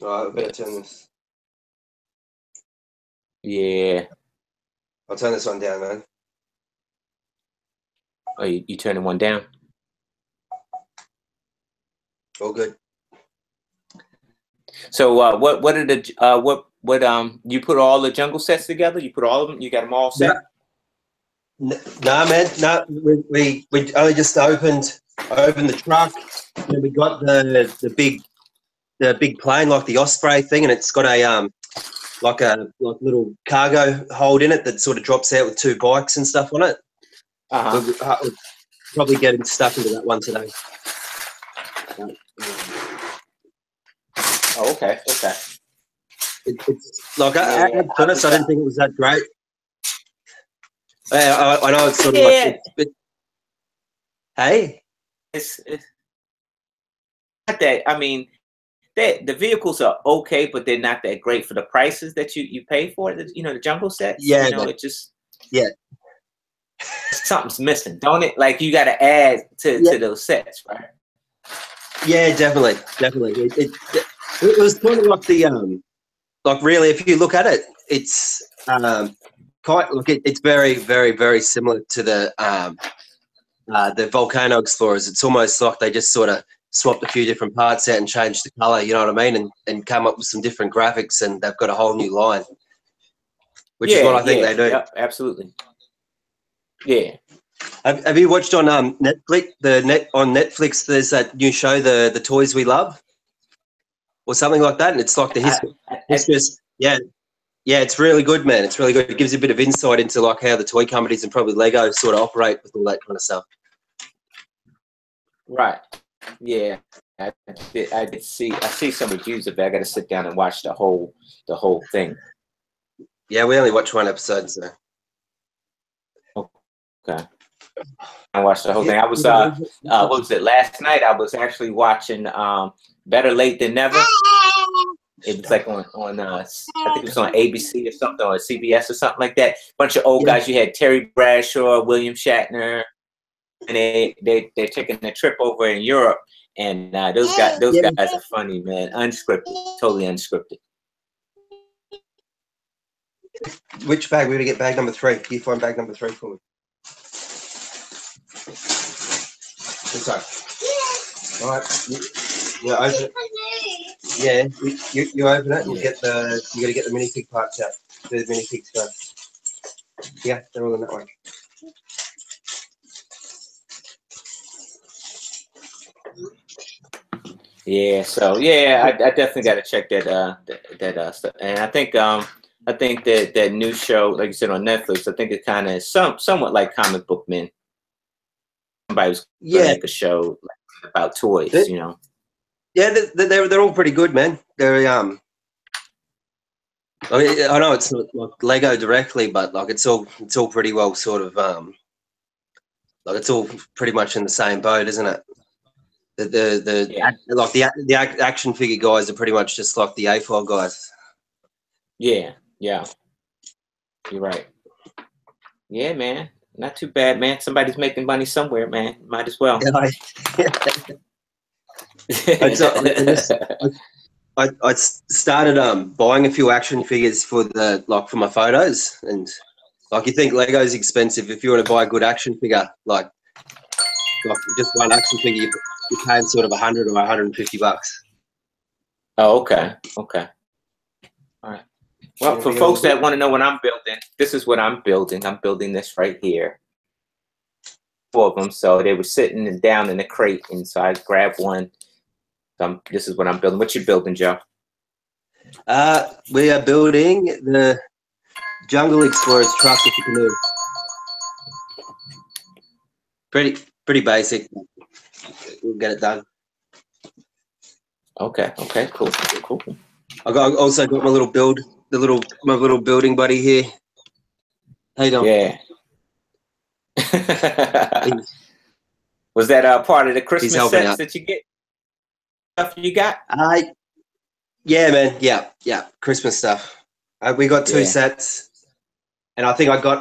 Alright, I better turn this. Yeah. I'll turn this one down, man. Oh, you turning one down? All good. So what are the you put all the jungle sets together? You put all of them? You got them all set? Nah, man. No, we only just opened the truck, and we got the big plane, like the Osprey thing, and it's got a like little cargo hold in it that sort of drops out with two bikes and stuff on it. We're probably getting stuck into that one today. Oh, okay. It's like at first I didn't think it was that great. I know it's sort of like hey, it's not that. I mean, the vehicles are okay, but they're not that great for the prices that you pay for it. You know, the jungle sets. Yeah, you know, it just something's missing, don't it? Like you got to add to those sets, right? Yeah, definitely. It was kind of like the like really, if you look at it, it's it's very, very, very similar to the Volcano Explorers. It's almost like they just sort of swapped a few different parts out and changed the color. You know what I mean? And come up with some different graphics, and they've got a whole new line, which is what I think they do. Yep, absolutely. Yeah. Have you watched on Netflix? On Netflix, there's that new show, the Toys We Love, or something like that, and it's like the history. Yeah, it's really good, man. It's really good. It gives you a bit of insight into like how the toy companies and probably Lego sort of operate with all that kind of stuff. Right. Yeah. I see some reviews of it. I got to sit down and watch the whole thing. Yeah, we only watched one episode, so. Okay. I watched the whole thing. I was what was it? Last night I was actually watching Better Late Than Never. It was like on I think it was on ABC or something, or CBS or something like that. Bunch of old guys. You had Terry Bradshaw, William Shatner, and they're taking a trip over in Europe. And those guys are funny, man. Unscripted, totally unscripted. Which bag? We're gonna get bag number 3. Can you find bag number 3 for me? Sorry. All right. You open it. Yeah, you open it. You got to get the minifig parts out. Do the minifigs first. Yeah, they're all in that one. Yeah, so I definitely got to check that stuff. And I think that new show, like you said, on Netflix, I think it kind of somewhat like Comic Book Men. Somebody was gonna make a show about toys, you know. Yeah, they're all pretty good, man. They're I mean, I know it's not like Lego directly, but like it's all pretty well sort of like it's all pretty much in the same boat, isn't it? The action figure guys are pretty much just like the A-file guys. Yeah, you're right. Yeah, man, not too bad, man. Somebody's making money somewhere, man. Might as well. I started buying a few action figures for for my photos, and like you think Lego's expensive. If you want to buy a good action figure, like just one action figure, you're paying sort of $100 or $150. Oh, okay. All right. Well, for folks that want to know what I'm building, this is what I'm building. I'm building this right here. 4 of them. So they were sitting down in a crate, and so I grabbed one. This is what I'm building. What you building, Joe? We are building the Jungle Explorers truck with the canoe. Pretty basic. We'll get it done. Okay. Cool. I also got my little building buddy here. How you doing? Yeah. Was that part of the Christmas sets out that you get? Stuff you got? Yeah, man. Yeah. Christmas stuff. We got 2 sets, and I think I got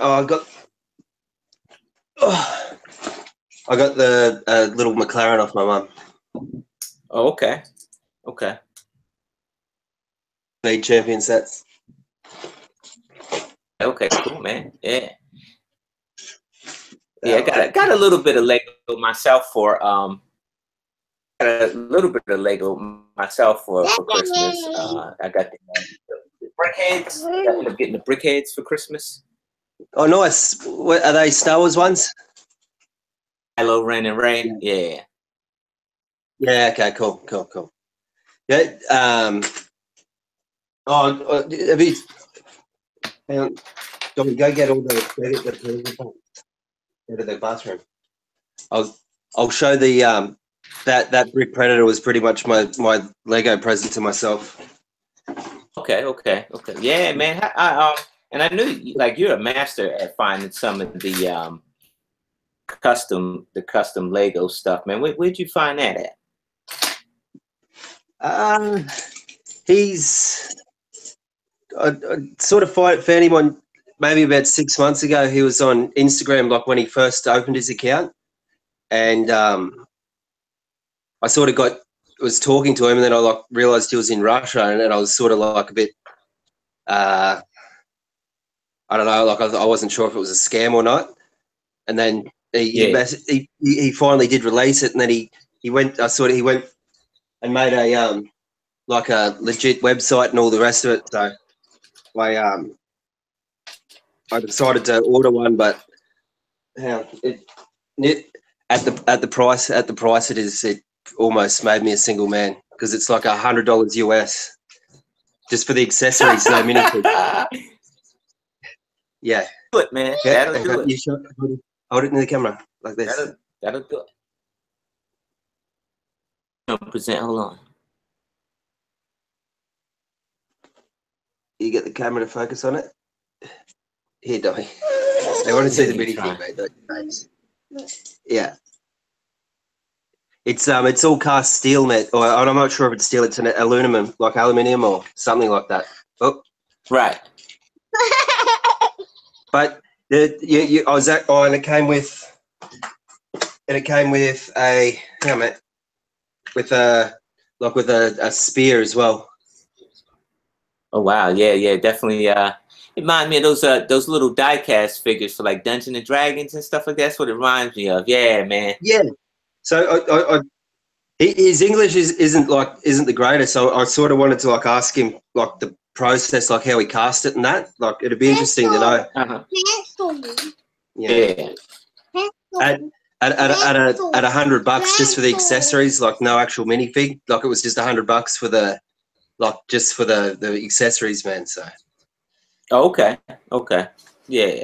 the little McLaren off my mum. Oh, okay. league champion sets. Okay, cool, man. Yeah. Yeah, I got a little bit of Lego myself for got a little bit of Lego myself for Christmas. I got the brickheads. I ended up getting the brickheads for Christmas. Oh, nice. What, are they Star Wars ones? Kylo Ren and Rey. Yeah. Yeah. Okay. Cool. Yeah. Have you? Hang on. Do we go get all the out of the bathroom? I'll show the that brick predator was pretty much my Lego present to myself. Okay. Yeah, man. And I knew like you're a master at finding some of the custom Lego stuff, man. Where'd you find that at? He's I sort of found him on maybe about 6 months ago. He was on Instagram like when he first opened his account, and I sort of was talking to him, and then I like realized he was in Russia, and then I was sort of like a bit I don't know, like I wasn't sure if it was a scam or not. And then he finally did release it, and then he went and made a like a legit website and all the rest of it. So I decided to order one, but at the price it is, it almost made me a single man, because it's like $100 US just for the accessories. So minifig. Yeah. Do it, man. That'll do it. You hold it in the camera like this. That'll do it. Present. Hold on. You get the camera to focus on it. Here, dummy. They want to see the minifig, mate. Yeah. It's all cast steel, mate. Or I'm not sure if it's steel. It's an aluminum, like aluminium or something like that. Oh, right. But and it came with a with a spear as well. Oh wow, yeah, definitely. It reminds me of those little die-cast figures for like Dungeons and Dragons and stuff like that. That's what it reminds me of. Yeah, man. Yeah. So his English isn't the greatest. So I sort of wanted to like ask him like the process, like how he cast it and that. Like it'd be interesting to know. Yeah. At $100 just for the accessories, like no actual minifig. Like it was just $100 for the accessories, man. So. Oh, okay. Yeah.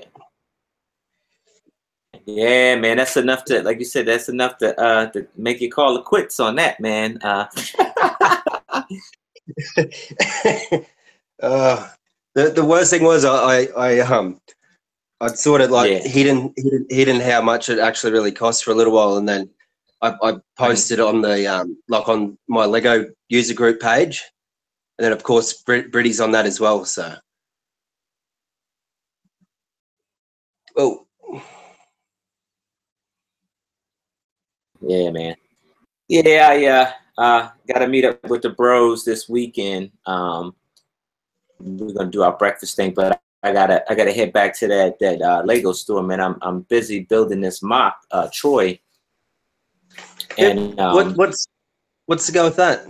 Yeah, man, that's enough to, like you said, that's enough to make you call it quits on that, man. The worst thing was I'd sort of like hidden how much it actually really cost for a little while, and then I posted on the like on my Lego user group page, and then of course Britty's on that as well. So, oh. Yeah, man. Yeah, I got to meet up with the bros this weekend. We're gonna do our breakfast thing, but I gotta head back to that Lego store, man. I'm busy building this mock Troy. And what's to go with that?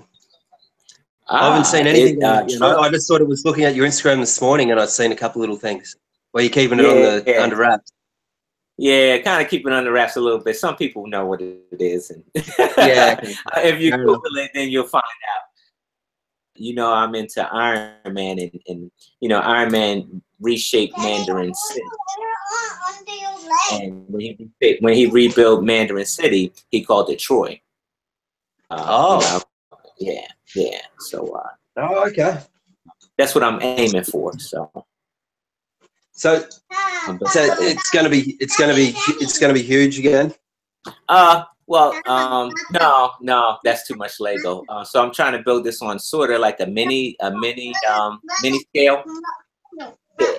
I haven't seen anything. I just thought it was looking at your Instagram this morning, and I'd seen a couple little things. Well, you're keeping it on the under wraps. Yeah, kind of keep it under wraps a little bit. Some people know what it is, and if you Google it, then you'll find out. You know, I'm into Iron Man, and you know, Iron Man reshaped Mandarin City. And when he rebuilt Mandarin City, he called it Troy. You know, yeah. So, okay. That's what I'm aiming for. So it's gonna be huge again. Well, no, that's too much Lego. So I'm trying to build this on sort of like a mini scale.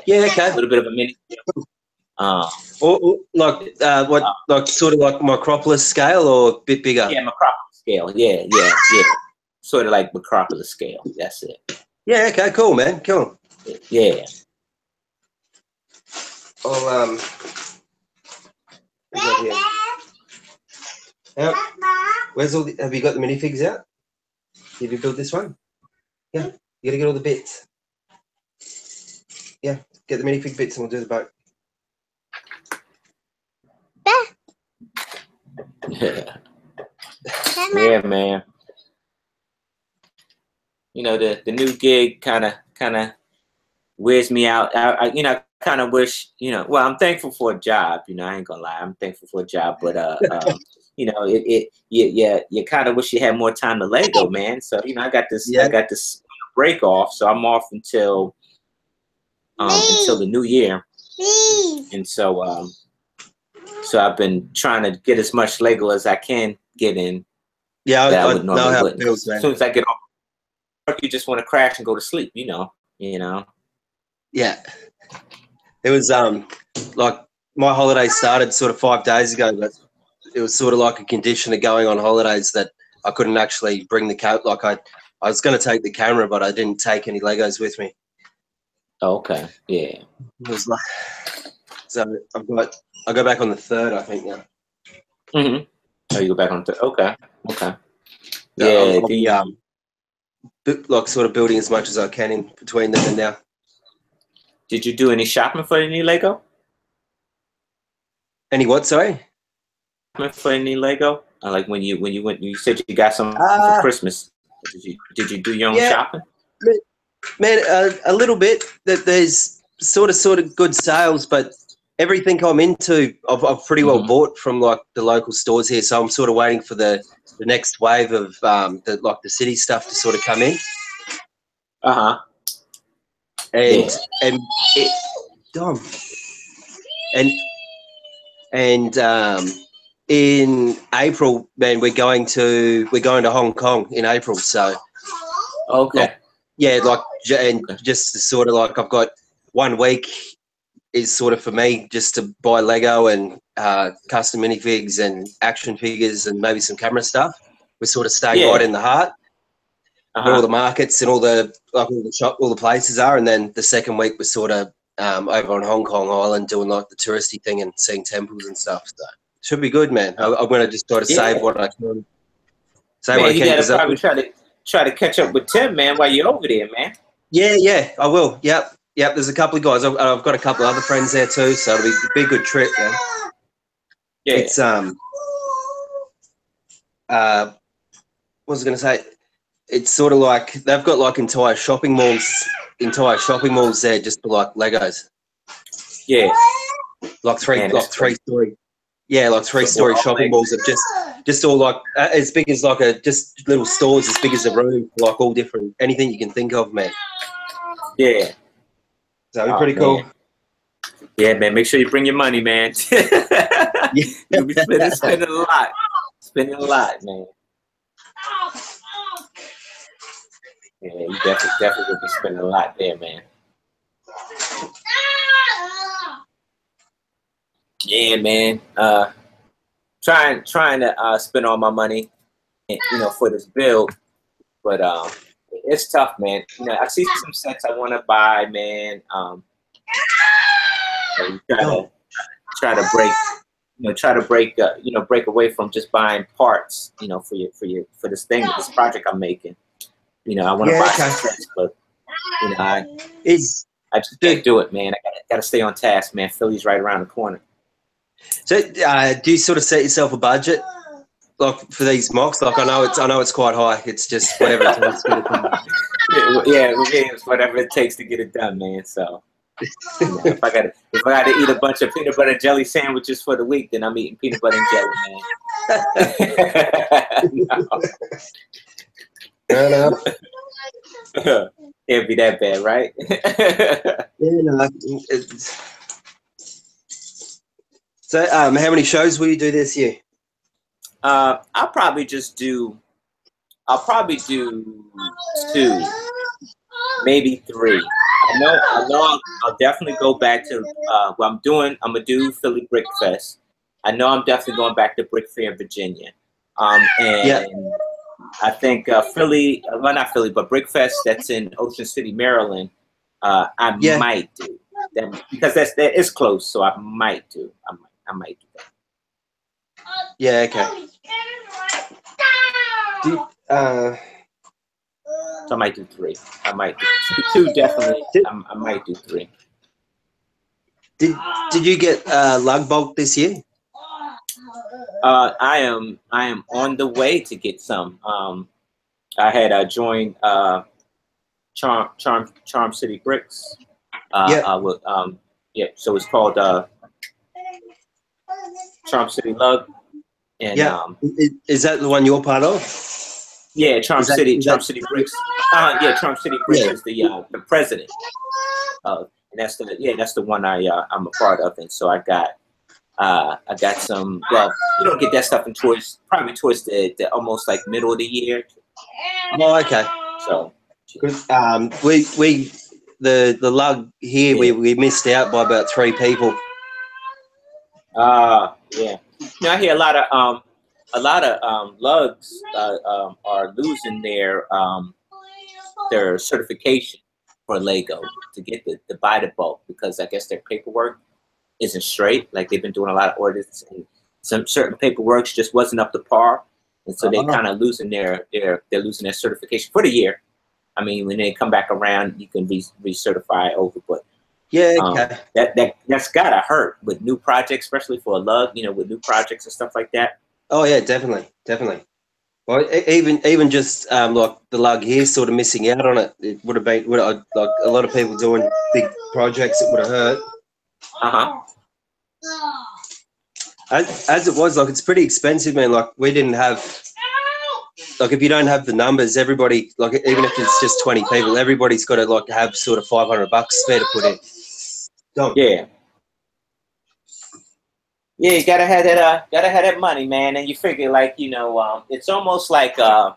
Yeah, okay. A little bit of a mini scale. Or like sort of like Micropolis scale, or a bit bigger? Yeah, Micropolis scale. Yeah. Sort of like Micropolis scale. That's it. Yeah. Okay. Cool, man. Cool. Yeah. I'll where's all the, have you got the minifigs out? Did you build this one? Yeah. You gotta get all the bits. Yeah. Get the minifig bits and we'll do the boat. Yeah, man. You know, the new gig kind of wears me out. I you know, kind of wish, you know, well, I'm thankful for a job, you know, I ain't gonna lie, I'm thankful for a job, but you know, you kind of wish you had more time to Lego, man. So, you know, I got this break off, so I'm off until the new year. And so so I've been trying to get as much Lego as I can get in. Yeah, I would normally know how wouldn't. it feels, man. As soon as I get off work, you just want to crash and go to sleep, you know. Yeah. It was like my holiday started sort of 5 days ago, but it was sort of like a condition of going on holidays that I couldn't actually bring the camera. Like I was going to take the camera, but I didn't take any Legos with me. Oh, okay. Yeah. It was like, so I go back on the 3rd, I think now. Mm-hmm. Oh, you go back on the 3rd. Okay. Okay. So Yeah. I'll be, like sort of building as much as I can in between then and now. Did you do any shopping for any Lego? Any what? Sorry. Shopping for any Lego? Like when you went, you said you got some for Christmas. Did you do your own shopping? Man, a little bit. That there's sort of good sales, but everything I'm into, I've pretty well bought from like the local stores here. So I'm sort of waiting for the next wave of the city stuff to sort of come in. And Dom. And in April, man, we're going to Hong Kong in April. So okay. Just to sort of like I've got 1 week is sort of for me just to buy Lego and custom minifigs and action figures and maybe some camera stuff. We're sort of staying right in the heart where all the markets and all the places are, and then the second week we're sort of over on Hong Kong Island doing like the touristy thing and seeing temples and stuff. So should be good, man. I'm going to just try to save what I can. You got to probably try to catch up with Tim, man, while you're over there, man. Yeah, I will. Yep. There's a couple of guys. I've got a couple of other friends there too, so it'll be a good trip, man. Yeah. It's what was I going to say? It's sort of like they've got like entire shopping malls there just for like Legos. Yeah. Like three-story. Yeah, like three-story shopping malls of just all like as big as like just little stores as big as a room, like all different, anything you can think of, man. Yeah. So it'd be pretty cool. Yeah, man. Make sure you bring your money, man. You'll be spending a lot. Spending a lot, man. Yeah, you definitely will be spending a lot there, man. Yeah, man. Trying to spend all my money, for this build, but it's tough, man. I see some sets I want to buy, man. Try to break away from just buying parts, for this project I'm making. I want to buy some sets, but I just can't do it, man. I gotta stay on task, man. Philly's right around the corner. So, do you sort of set yourself a budget, like for these mocks? Like I know it's quite high. It's just whatever it takes to get it done. It's whatever it takes to get it done, man. So, if I gotta eat a bunch of peanut butter and jelly sandwiches for the week, then I'm eating peanut butter and jelly, man. No. Can't be that bad, right? So, how many shows will you do this year? I'll probably do 2, maybe 3. I know I'll definitely go back to I'm gonna do Philly Brick Fest. I know I'm definitely going back to Brick Fair, Virginia. I think Philly, well, not Philly, but Brickfest that's in Ocean City, Maryland. I might do that because that is close, so I might do. I might do that. Yeah. Okay. So I might do 3. I might do 2 definitely. I might do 3. Did you get lug bolt this year? I am on the way to get some. I had joined Charm City Bricks. So it's called Charm City Lug. And is that the one you're part of? Yeah, Charm City Bricks. Charm City Bricks is the president. And that's the one I'm a part of, and so I got some. Well, you don't get that stuff probably towards the almost like middle of the year. Oh, okay. So, the lug here we missed out by about 3 people. Yeah. Now I hear a lot of lugs are losing their certification for Lego to get the buy the bulk because I guess their paperwork isn't straight. Like they've been doing a lot of audits and some certain paperwork just wasn't up to par, and so they kind of losing they're losing their certification for the year. I mean, when they come back around, you can recertify over, but that's gotta hurt with new projects, especially for a lug. With new projects and stuff like that. Oh yeah, definitely. Well, even just like the lug here, sort of missing out on it. It would have been like a lot of people doing big projects. It would have hurt. As it was, like it's pretty expensive, man. Like we didn't have. Like if you don't have the numbers, everybody, like even if it's just 20 people, everybody's got to like have sort of $500 spare to put in. Yeah, you gotta have that money, man. And you figure like it's almost like if I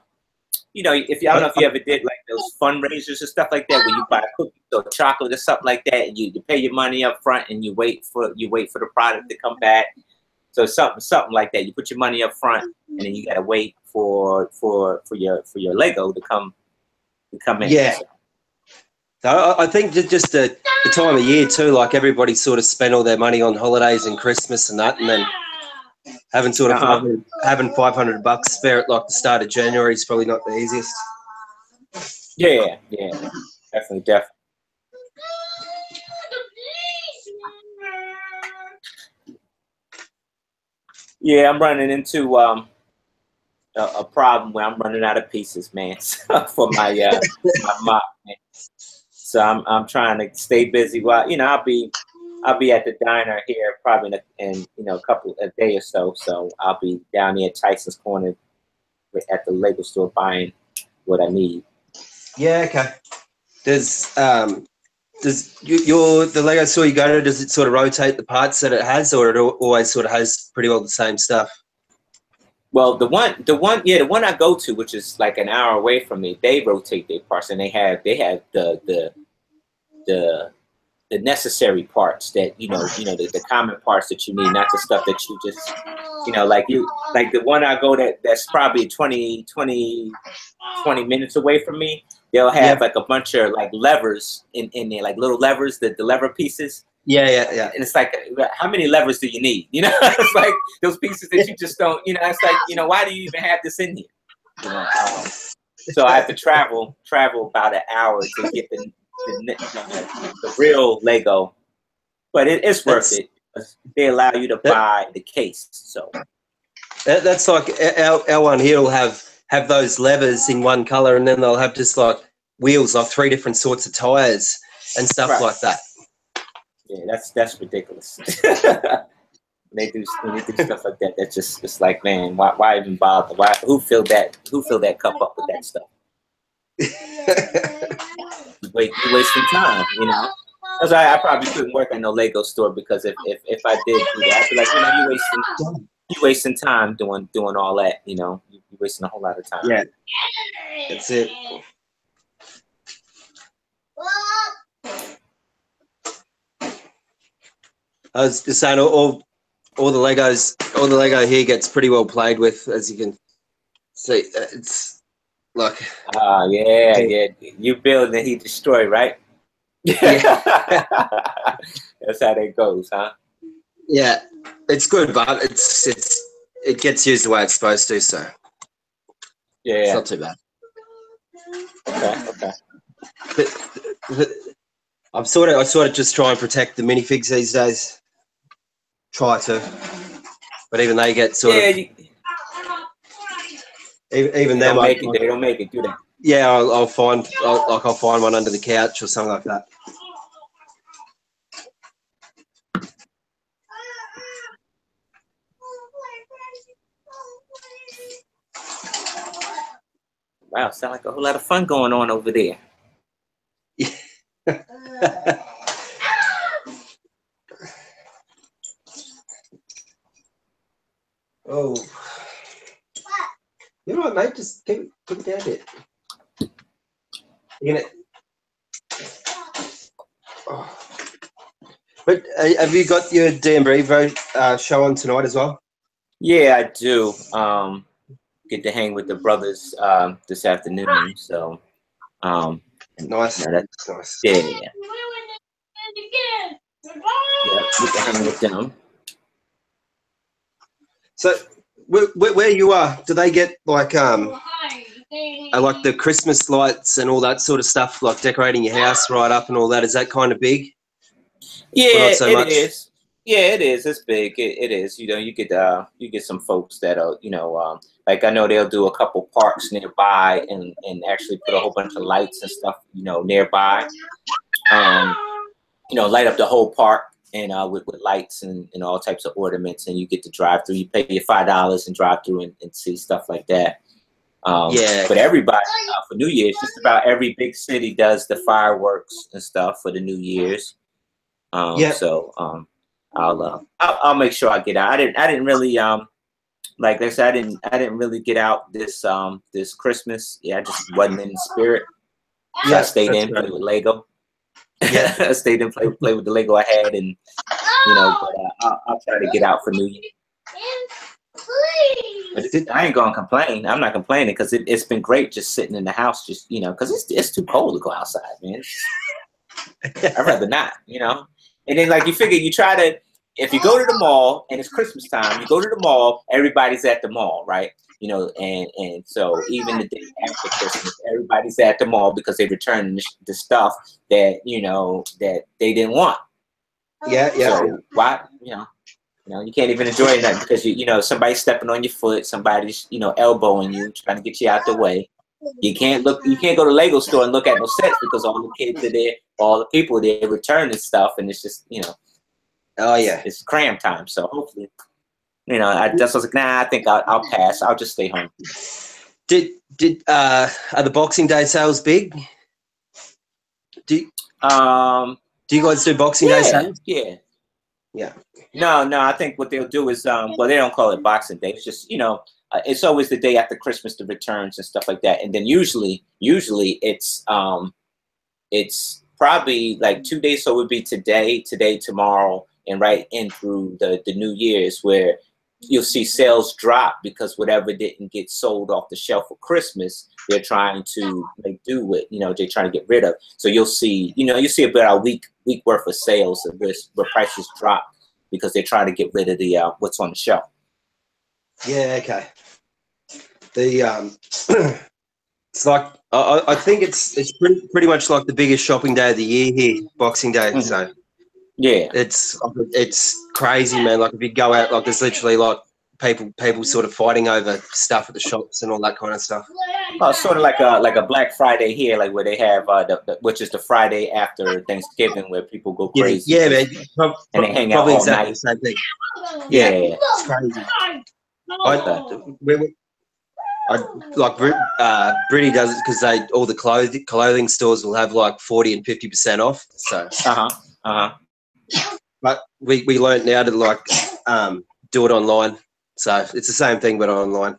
don't know if you ever did like those fundraisers and stuff like that, where you buy cookies or chocolate or something like that, and you pay your money up front and you wait for the product to come back. So something like that. You put your money up front and then you gotta wait for your Lego to come in. Yeah. So I think just the time of year too, like everybody sort of spent all their money on holidays and Christmas and that, and then having sort of having $500 spare at like the start of January is probably not the easiest. Yeah, definitely. Yeah, I'm running into a problem where I'm running out of pieces, man, for my my mop, man. So I'm trying to stay busy while I'll be at the diner here probably in a day or so. So I'll be down here at Tyson's Corner at the Lego store buying what I need. Yeah, okay. Does the Lego store you go to, does it sort of rotate the parts that it has, or it always sort of has pretty well the same stuff? Well, the one I go to, which is like an hour away from me, they rotate their parts, and they have the necessary parts that the common parts that you need, not the stuff that you just like the one I go that's probably 20 minutes away from me. They'll have like a bunch of like levers in there, like little levers, the lever pieces. Yeah. And it's like, how many levers do you need? It's like those pieces that you just don't. It's like, why do you even have this in here? So I have to travel about an hour to get the real Lego, but it's worth it. They allow you to buy the case. So that's like our one here will have those levers in one color, and then they'll have just like wheels, like 3 different sorts of tires and stuff like that. Yeah, that's ridiculous. when they do stuff like that, that's just it's like, man, why even bother? Who filled that cup up with that stuff? You're wasting time, That's why I probably couldn't work at no Lego store, because if I did do that, I'd be like, you wasting time doing all that, you're wasting a whole lot of time. Yeah, that's it. I was just saying, all the Lego here gets pretty well played with, as you can see. Like, yeah. You build and he destroy, right? yeah, That's how that goes, huh? yeah. It's good, but it gets used the way it's supposed to, so it's Yeah. not too bad. Okay. But I sort of just try and protect the minifigs these days. Try to, but even they get sort of. Even they them, don't make it. They don't make it, do they? Yeah, I'll find one under the couch or something like that. Wow, sound like a whole lot of fun going on over there. Oh, you know what, mate? Just keep it down a bit. You're gonna. Oh. But have you got your DMB show on tonight as well? Yeah, I do. Get to hang with the brothers this afternoon. So, Nice. You know, that's nice. Yeah. Get to hang with them. So, where you are, do they get like the Christmas lights and all that sort of stuff, like decorating your house right up and all that? Is that kind of big? Yeah, not so it much? is. Yeah, it is. It's big. It is. You know, you get some folks that are, like I know they'll do a couple parks nearby and actually put a whole bunch of lights and stuff, nearby. Light up the whole park and with lights and all types of ornaments, and you get to drive through. You pay your $5 and drive through and see stuff like that. Yeah. But everybody for New Year's, just about every big city does the fireworks and stuff for the New Year's. So I'll make sure I get out. I didn't really like I said, I didn't really get out this this Christmas. Yeah, I just wasn't in the spirit. So Yeah, I stayed in, played with Lego. Yeah. I stayed in, play with the Lego I had, and but I'll try to get out for New Year. But I ain't gonna complain. I'm not complaining because it's been great just sitting in the house, just because it's too cold to go outside, man. I'd rather not, And then like you figure if you go to the mall and it's Christmas time, you go to the mall, everybody's at the mall, right? And so even the day after Christmas, everybody's at the mall because they returned the stuff that that they didn't want. Yeah. So why you can't even enjoy that because somebody's stepping on your foot, somebody's elbowing you, trying to get you out the way. You can't go to Lego store and look at no sets because all the kids are there, all the people are there returning stuff, and it's just Oh yeah, it's cram time. So hopefully, I just was like, nah, I think I'll pass. I'll just stay home. Are the Boxing Day sales big? Do you guys do Boxing Day sales? Yeah. No. I think what they'll do is, well, they don't call it Boxing Day. It's just, it's always the day after Christmas, the returns and stuff like that. And then usually it's probably like 2 days. So it would be today, tomorrow, and right in through the New Year's, where you'll see sales drop because whatever didn't get sold off the shelf for Christmas, they're trying to make do with, they're trying to get rid of. So you'll see about a week worth of sales where prices drop because they're trying to get rid of the what's on the shelf. Yeah, okay. It's like I think it's pretty much like the biggest shopping day of the year here, Boxing Day. Mm-hmm. So yeah, it's crazy, man. Like if you go out, like there's literally like people sort of fighting over stuff at the shops and all that kind of stuff. Oh, sort of like a Black Friday here, like where they have which is the Friday after Thanksgiving, where people go crazy. Yeah, man. And they hang out all exactly night. The same thing. Yeah, it's crazy. Brittany does it because all the clothing stores will have like 40 and 50% off. So But we learned now to like do it online. So it's the same thing but online.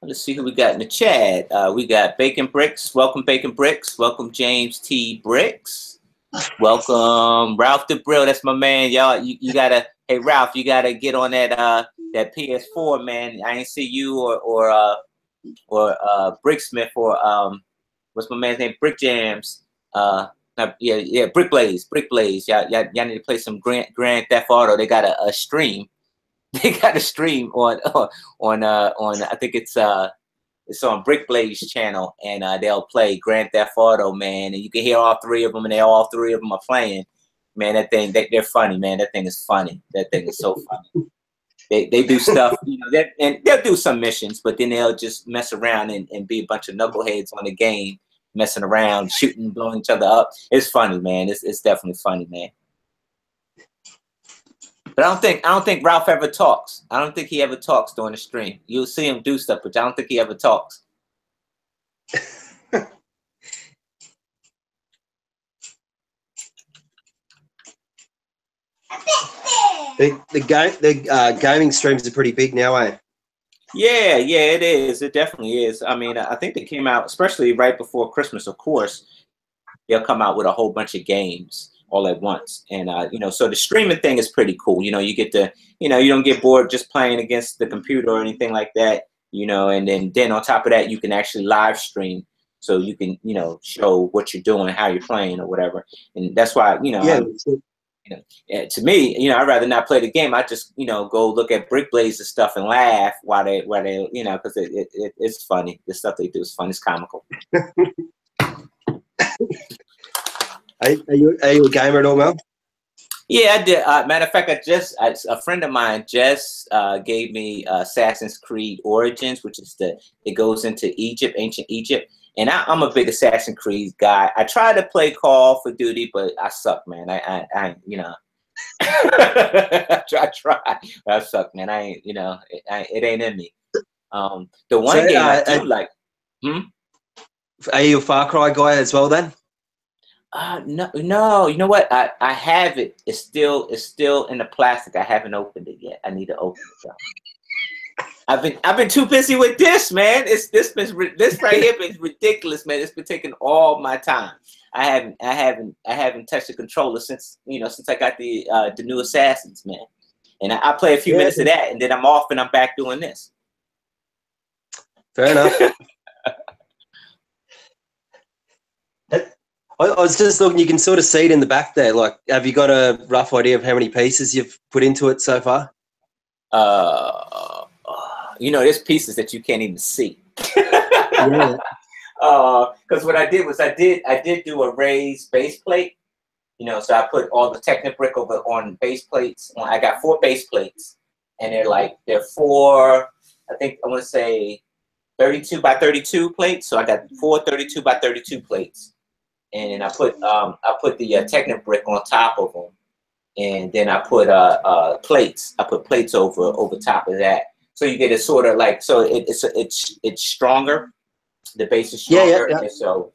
Let's see who we got in the chat. We got Bacon Bricks. Welcome, Bacon Bricks. Welcome, James T. Bricks. Welcome, Ralph the Brill. That's my man, y'all. You gotta, hey Ralph, you gotta get on that PS4, man. I ain't see you or or Bricksmith, or what's my man's name? Brick Jams. Yeah, Brick Blaze. Y'all need to play some Grand Theft Auto. They got a stream. They got a stream on I think it's on Brick Blaze channel, and they'll play Grand Theft Auto, man, and you can hear all three of them, and all three of them are playing. Man, that thing, they're funny, man. That thing is funny. That thing is so funny. They do stuff, you know, and they'll do some missions, but then they'll just mess around and be a bunch of knuckleheads on the game, messing around, shooting, blowing each other up. It's funny, man. It's definitely funny, man. But I don't think Ralph ever talks. I don't think he ever talks during the stream. You'll see him do stuff, but I don't think he ever talks. The gaming streams are pretty big now, eh? Yeah, it is. It definitely is. I mean, I think they came out, especially right before Christmas, of course. They'll come out with a whole bunch of games all at once, and you know, so the streaming thing is pretty cool. You know, you get to, you know, you don't get bored just playing against the computer or anything like that. You know, and then on top of that, you can actually live stream, so you can, you know, show what you're doing, how you're playing, or whatever. And that's why, you know, you know, to me, you know, I'd rather not play the game. I just, you know, go look at Brick Blaze and stuff and laugh while they, you know, because it's funny. The stuff they do is fun. It's comical. Are you a gamer at all, Mel? Yeah, I did. Matter of fact, a friend of mine just gave me Assassin's Creed Origins, which is it goes into Egypt, ancient Egypt. And I'm a big Assassin's Creed guy. I try to play Call of Duty, but I suck, man. I you know, I try, but I suck, man. I ain't, you know, it ain't in me. The one game I do like. Are you a Far Cry guy as well, then? No. You know what? I have it. It's still in the plastic. I haven't opened it yet. I need to open it up. I've been too busy with this, man. This right here been ridiculous, man. It's been taking all my time. I haven't touched the controller since, you know, since I got the new Assassins, man. And I play a few minutes of that, and then I'm off, and I'm back doing this. Fair enough. I was just looking. You can sort of see it in the back there. Like, have you got a rough idea of how many pieces you've put into it so far? You know, there's pieces that you can't even see. Yeah. Because what I did was I did do a raised base plate. You know, so I put all the Technibrick over on base plates. I got 4 base plates, and they're 4. I think I want to say 32 by 32 plates. So I got 4 32 by 32 plates, and I put the Technibrick on top of them, and then I put plates. I put plates over top of that. So you get a sort of like, so it's stronger. The base is stronger. Yeah. And so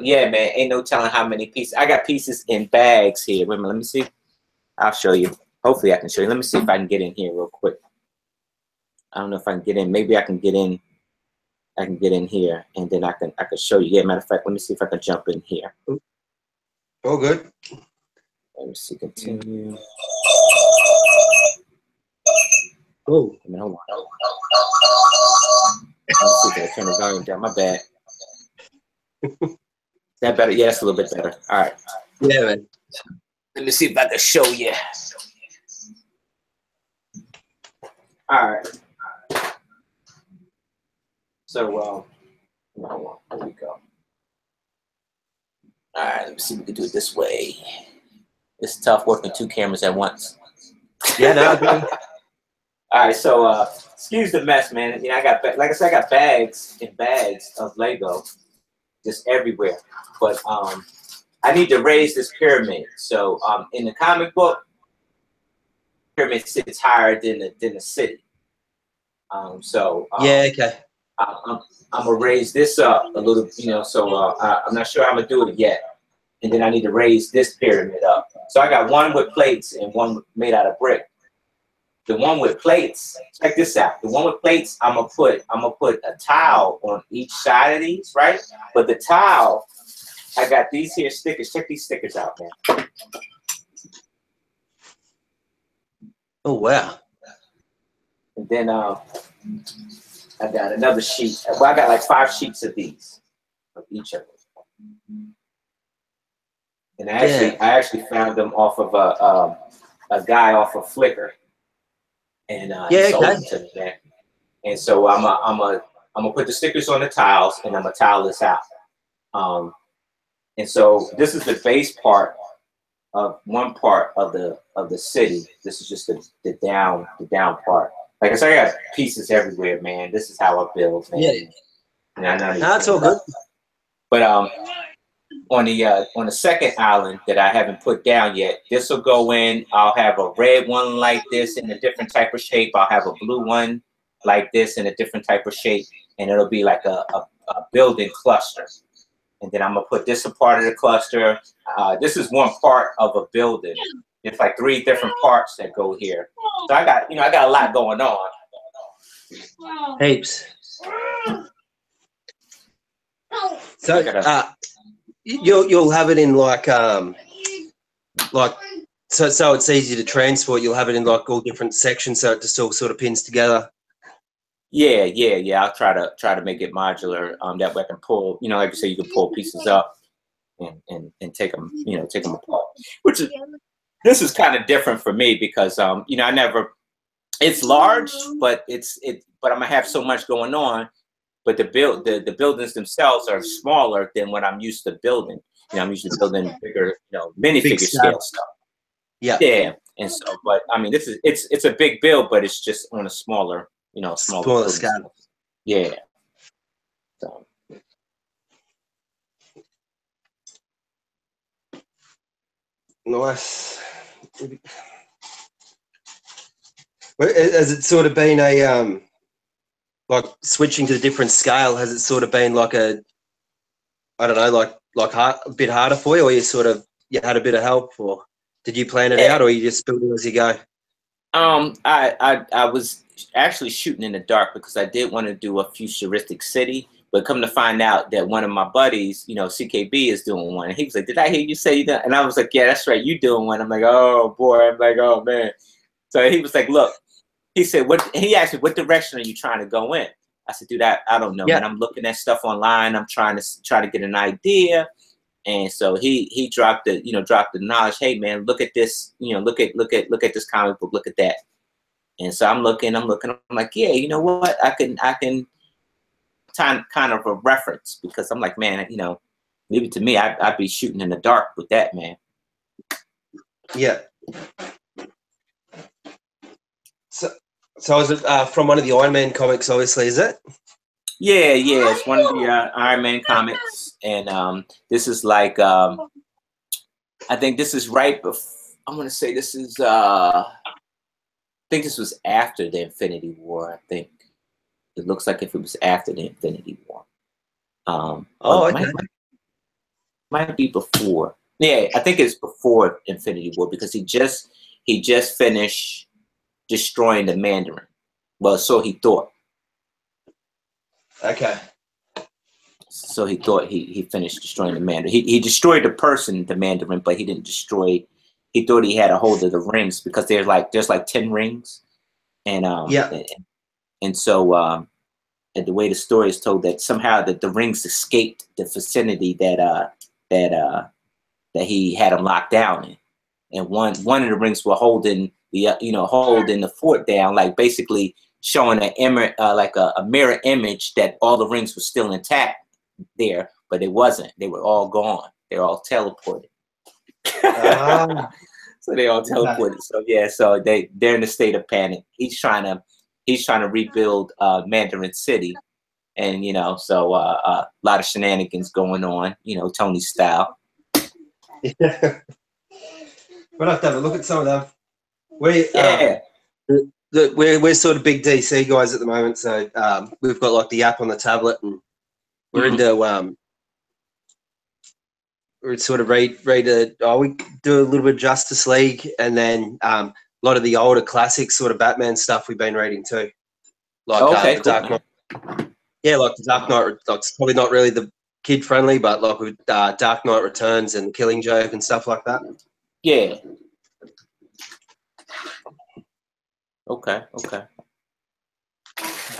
yeah, man, ain't no telling how many pieces. I got pieces in bags here. Wait a minute, let me see. I'll show you. Hopefully I can show you. Let me see if I can get in here real quick. I don't know if I can get in. Maybe I can get in. I can get in here, and then I can show you. Yeah, matter of fact, let me see if I can jump in here. Oh, good. Let me see. Continue. Oh, I mean, hold on. Let's see if I turn the volume down. My bad. Is that better? Yeah, that's a little bit better. All right. Yeah, man. Let me see if I can show you. All right. So, there we go. All right, let me see if we can do it this way. It's tough working 2 cameras at once. Yeah, no. All right, so excuse the mess, man. You know, I got, like I said, I got bags and bags of Lego just everywhere. But I need to raise this pyramid. So in the comic book, the pyramid sits higher than the city. Yeah, okay. I'm gonna raise this up a little, you know. So I'm not sure how I'm gonna do it yet. And then I need to raise this pyramid up. So I got one with plates and one made out of brick. The one with plates, check this out. The one with plates, I'm gonna put a tile on each side of these, right? But the tile, I got these here stickers. Check these stickers out, man. Oh wow. And then I got another sheet. Well, I got like 5 sheets of these, of each of them. And I actually found them off of a guy off of Flickr, and he sold them to me, man. And so I'm gonna put the stickers on the tiles, and I'm gonna tile this out. And so this is the base part of one part of the city. This is just the down part. Like I said, I got pieces everywhere, man. This is how I build, man. Yeah, and I know that's all good. But on the second island that I haven't put down yet, this will go in. I'll have a red one like this in a different type of shape. I'll have a blue one like this in a different type of shape, and it'll be like a building cluster. And then I'm gonna put this a part of the cluster. This is one part of a building. It's like 3 different parts that go here. So I got a lot going on. Heaps. So you'll have it in like so it's easy to transport. You'll have it in like all different sections, so it just all sort of pins together. Yeah. I'll try to make it modular. That way I can pull, like you say, you can pull pieces up and take them, take them apart. This is kind of different for me because I never. It's large, but but I'm gonna have so much going on. But the buildings themselves are smaller than what I'm used to building. I'm used to building bigger, minifigure scale stuff. Yeah. And so, but I mean, it's a big build, but it's just on a smaller. Smaller scale. Yeah. So. Nice. Has it sort of been a like switching to a different scale? Has it sort of been like a, I don't know, like a bit harder for you, or you had a bit of help, or did you plan it out, or you just build it as you go? I was actually shooting in the dark because I did want to do a futuristic city, but come to find out that one of my buddies, CKB, is doing one. And he was like, "Did I hear you say that?" And I was like, "Yeah, that's right, you doing one." I'm like, "Oh boy," I'm like, "Oh man." So he was like, "Look," he said, he asked me, "What direction are you trying to go in?" I said, "Dude, I don't know, man. I'm looking at stuff online. I'm trying to get an idea." And so he dropped the knowledge. Hey man, look at this. Look at this comic book. Look at that. And so I'm looking. I'm like, yeah, you know what? I can kind of a reference, because I'm like, man, maybe to me, I'd be shooting in the dark with that, man. Yeah. So is it from one of the Iron Man comics? Obviously, is it? Yeah. It's one of the Iron Man comics, and this is like I think this is right before. I'm gonna say this is. I think this was after the Infinity War. I think it looks like if it was after the Infinity War. Okay. Might be before. Yeah, I think it's before Infinity War, because he just finished destroying the Mandarin. Well, so he thought. Okay. So he thought he finished destroying the Mandarin. He destroyed the person, the Mandarin, but he didn't destroy. He thought he had a hold of the rings, because there's like 10 rings, and and so and the way the story is told, that somehow that the rings escaped the vicinity that he had him locked down in, and one of the rings were holding the holding the fort down, like basically showing like a mirror image that all the rings were still intact there, but it wasn't. They were all gone. They're all teleported. So they all teleported. So yeah, so they're in a state of panic. He's trying to rebuild Mandarin City, and so a lot of shenanigans going on, Tony style. Yeah. We'll have to have a look at some of them. We're sort of big DC guys at the moment, so we've got like the app on the tablet, and we're into we sort of read we do a little bit of Justice League, and then a lot of the older classic sort of Batman stuff we've been reading too, like the Dark Knight. Yeah, like the Dark Knight. Like, it's probably not really the kid friendly, but like with Dark Knight Returns and Killing Joke and stuff like that. Yeah. Okay.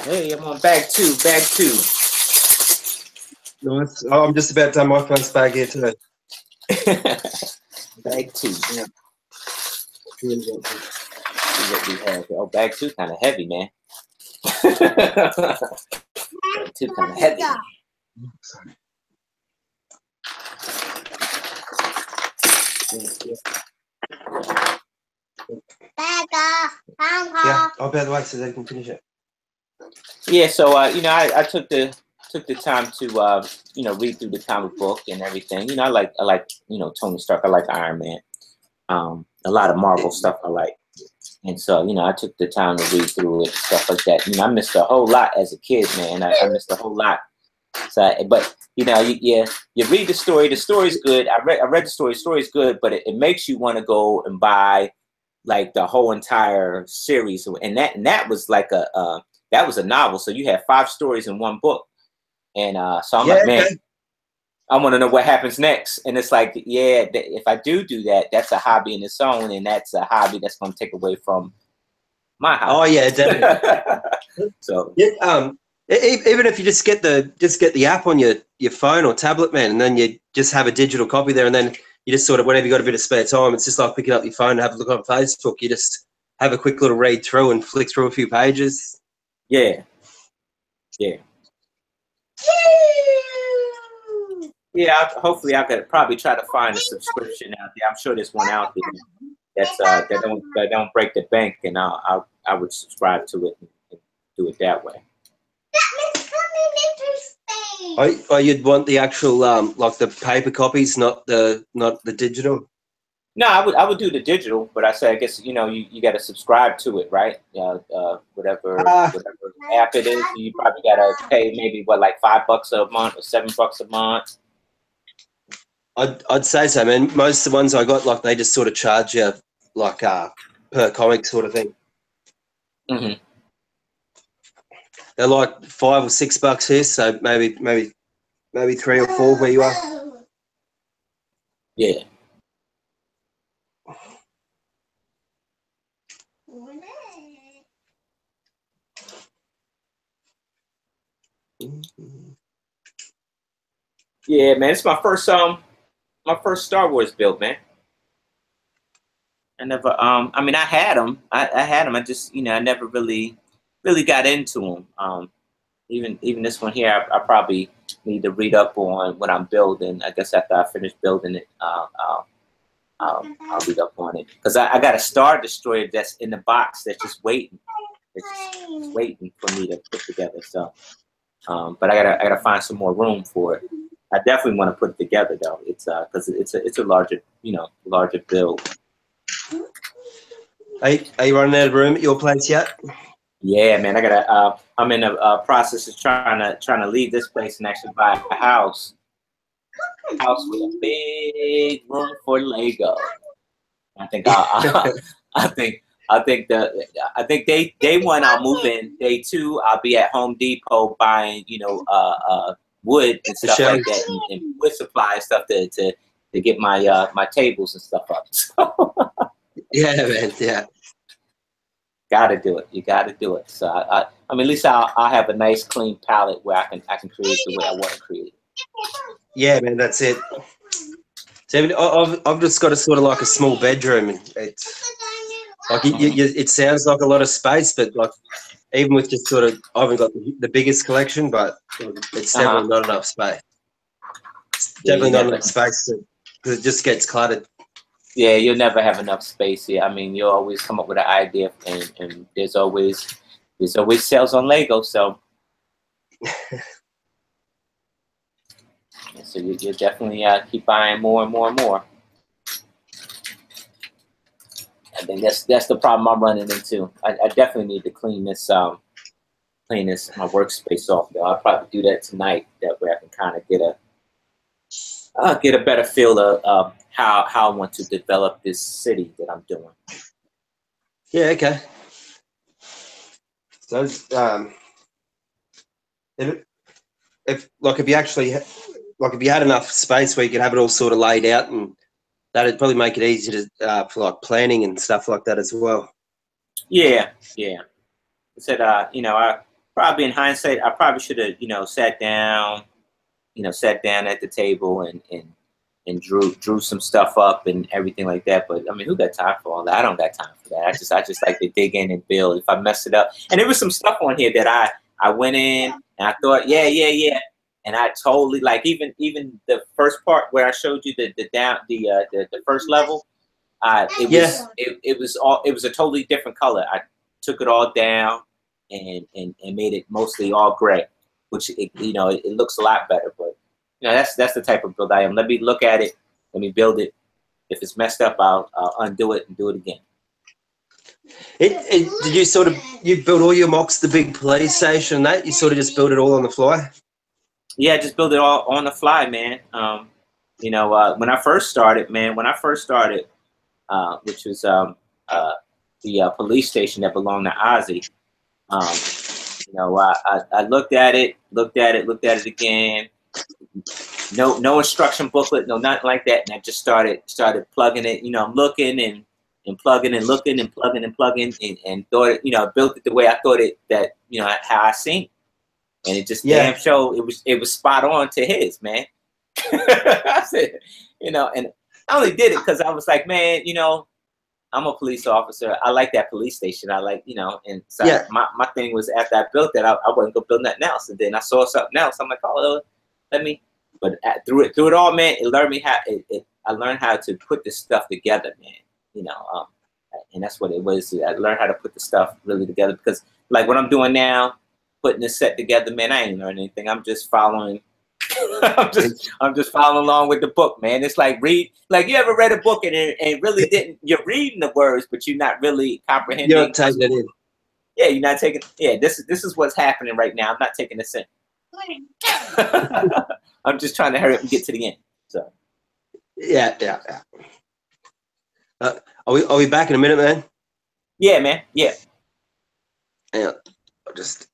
Hey, I'm on bag two. Bag two. Nice. Oh, I'm just about done my first bag here too. Bag two. Yeah. What we have. Oh, bag two kind of heavy, man. Bag two kind of heavy. Yeah, I'll be out of the way so they can finish it. Yeah, so you know, I took the time to you know, read through the comic book and everything. You know, I like you know, Tony Stark. I like Iron Man. A lot of Marvel stuff I like, and so you know, I took the time to read through it, stuff like that. You know, I missed a whole lot as a kid, man. I missed a whole lot. So, but you know, you read the story. The story's good. I read the story. The story's good, but it makes you want to go and buy like the whole entire series. And that was like that was a novel. So you had 5 stories in one book. And so I'm like, man, I want to know what happens next. And it's like, yeah, if I do that, that's a hobby in its own, and that's a hobby that's going to take away from my hobby. Oh yeah, definitely. So yeah, even if you just get the app on your phone or tablet, man, and then you just have a digital copy there, and then you just sort of, whenever you got a bit of spare time, it's just like picking up your phone and have a look on Facebook. You just have a quick little read through and flick through a few pages. Yeah. Yeah. Yeah, hopefully I could probably try to find a subscription out there. I'm sure there's one out there that's that don't break the bank, and I would subscribe to it and do it that way. Oh, you'd want the actual like the paper copies, not the digital. No, I would do the digital, but I guess you know you got to subscribe to it, right? Whatever app it is, you probably got to pay maybe what, like $5 a month or $7 a month. I'd say so, man. Most of the ones I got, like, they just sort of charge you like per comic sort of thing. Mm-hmm. They're like $5 or $6 here, so maybe 3 or 4 where you are. Yeah. Yeah, man, it's my first Star Wars build, man. I never I mean, I had them. I had them. I just, you know, I never really got into them. Even this one here, I probably need to read up on what I'm building. I guess after I finish building it, I'll read up on it, because I got a Star Destroyer that's in the box that's just waiting. It's just waiting for me to put together. So, but I gotta find some more room for it. I definitely want to put it together though. It's because it's a larger build. Are you running out of room at your place yet? Yeah, man. I gotta. I'm in a process of trying to leave this place and actually buy a house with a big room for Lego. I think I think day one I'll move in. Day 2 I'll be at Home Depot buying, you know, wood and stuff like that, and wood supply and stuff to get my my tables and stuff up. Yeah, man. Yeah. Gotta do it. You gotta do it. So I mean, at least I'll have a nice clean palette where I can create the way I want to create. Yeah, man. That's it. So I've just got a sort of like a small bedroom, and it's like it sounds like a lot of space, but like even with just sort of, I haven't got the biggest collection, but it's definitely not enough space. It's definitely not enough space because it just gets cluttered. Yeah, you'll never have enough space. Yeah, I mean, you'll always come up with an idea, and there's always sales on Lego. So, so you definitely keep buying more and more and more. I think that's the problem I'm running into. I definitely need to clean this my workspace off. I'll probably do that tonight. That way I can kind of get a better feel of how I want to develop this city that I'm doing. Yeah. Okay. So, if you had enough space where you could have it all sort of laid out, and that'd probably make it easier to for like planning and stuff like that as well. Yeah. I said, you know, probably in hindsight, I probably should have, you know, sat down at the table and drew some stuff up and everything like that. But I mean, who got time for all that? I don't got time for that. I just like to dig in and build. If I mess it up, and there was some stuff on here that I went in and I thought, yeah, and I totally, like, even the first part where I showed you the first level, it was a totally different color. I took it all down and made it mostly all gray, which it looks a lot better. But you know, that's the type of build I am. Let me look at it. Let me build it. If it's messed up, I'll undo it and do it again. Did you build all your mocks, the big police station, and that? You sort of just build it all on the fly? Yeah, just build it all on the fly, man. You know, when I first started, which was the police station that belonged to Ozzy. You know, I looked at it again. No instruction booklet, no nothing like that. And I just started plugging it. You know, I'm looking and plugging and looking and plugging and thought it, you know, built it the way I thought it, that, you know, how I seen it. And it just damn show it was spot on to his, man. I said, you know, and I only did it because I was like, man, you know, I'm a police officer. I like that police station. I like, you know, and so my thing was, after I built that, I wasn't gonna build nothing else. And then I saw something else. I'm like, oh, let me. But through it all, man, it learned me how. I learned how to put this stuff together, man. You know, and that's what it was. I learned how to put the stuff really together, because like what I'm doing now, putting this set together, man, I ain't learning anything. I'm just following. I'm just following along with the book, man. It's like like you ever read a book and really didn't, you're reading the words, but you're not really comprehending. You're not taking it in. Yeah, you're not taking. Yeah, this is what's happening right now. I'm not taking this in. I'm just trying to hurry up and get to the end. So. Yeah. Are we back in a minute, man? Yeah, man. Yeah. Yeah. I'll just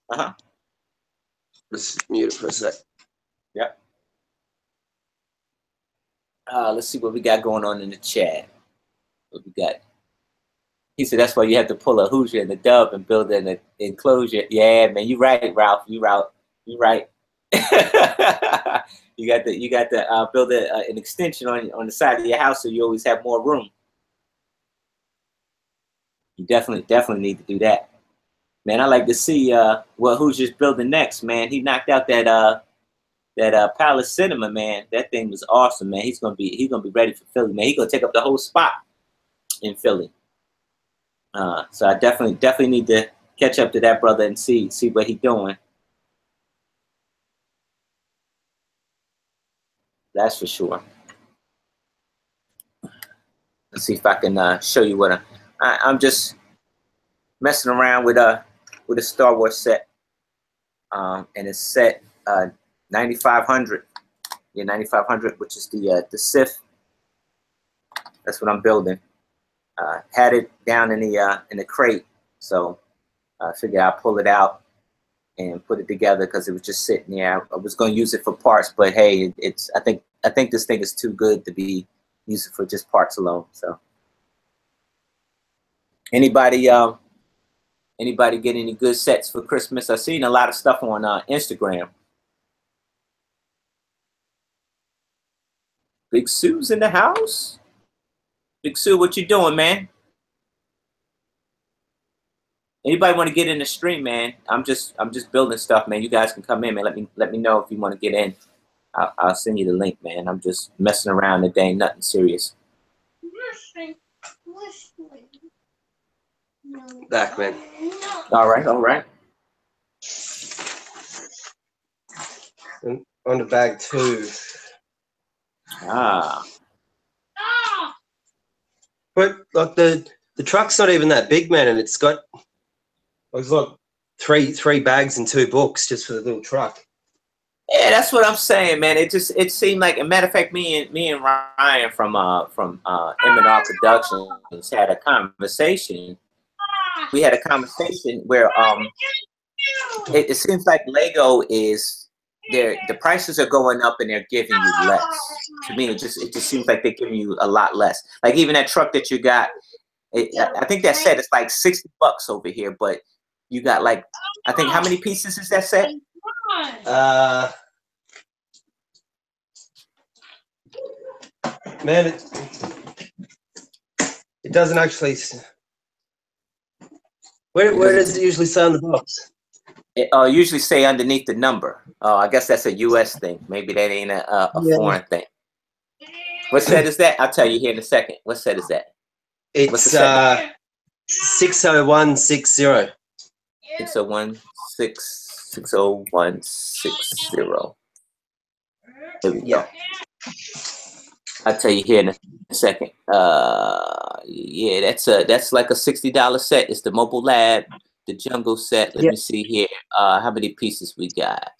just mute it for a sec. Yep. Let's see what we got going on in the chat. What we got? He said that's why you have to pull a Hoosier and the Dub and build an enclosure. Yeah, man, you right, Ralph. You right. you got to build an extension on the side of your house so you always have more room. You definitely need to do that, man. I like to see what Hoosier's building next, man. He knocked out that Palace Cinema, man. That thing was awesome, man. He's gonna be ready for Philly, man. He's gonna take up the whole spot in Philly. So I definitely need to catch up to that brother and see what he's doing. That's for sure. Let's see if I can show you what I'm just messing around with a Star Wars set, and it's set 9500. Yeah, 9500, which is the Sith. That's what I'm building. Had it down in the crate, so I figured I'll pull it out and put it together because it was just sitting there. I was going to use it for parts, but hey, I think this thing is too good to be used for just parts alone. So, anybody get any good sets for Christmas? I've seen a lot of stuff on Instagram. Big Sue's in the house. Big Sue, what you doing, man? Anybody want to get in the stream, man? I'm just building stuff, man. You guys can come in, man. Let me know if you want to get in. I'll send you the link, man. I'm just messing around today, ain't nothing serious. Back, man. All right. And on to bag 2. But like the truck's not even that big, man, and it's got like three bags and 2 books just for the little truck. Yeah, that's what I'm saying, man. It seemed like, a matter of fact, me and Ryan from M&R Productions had a conversation. We had a conversation where it seems like Lego is the prices are going up and they're giving you less. To me, it just seems like they're giving you a lot less. Like even that truck that you got, I think that said it's like $60 over here, but You got like, I think, how many pieces is that set? Man, it doesn't actually. Where does it usually say on the box? It usually say underneath the number. I guess that's a U.S. thing. Maybe that ain't a foreign thing. What set is that? I'll tell you here in a second. What set is that? It's 60160. 60160. There we go. I'll tell you here in a second. Yeah, that's like a $60 set. It's the Mobile Lab, the Jungle set. Let me see here. How many pieces we got?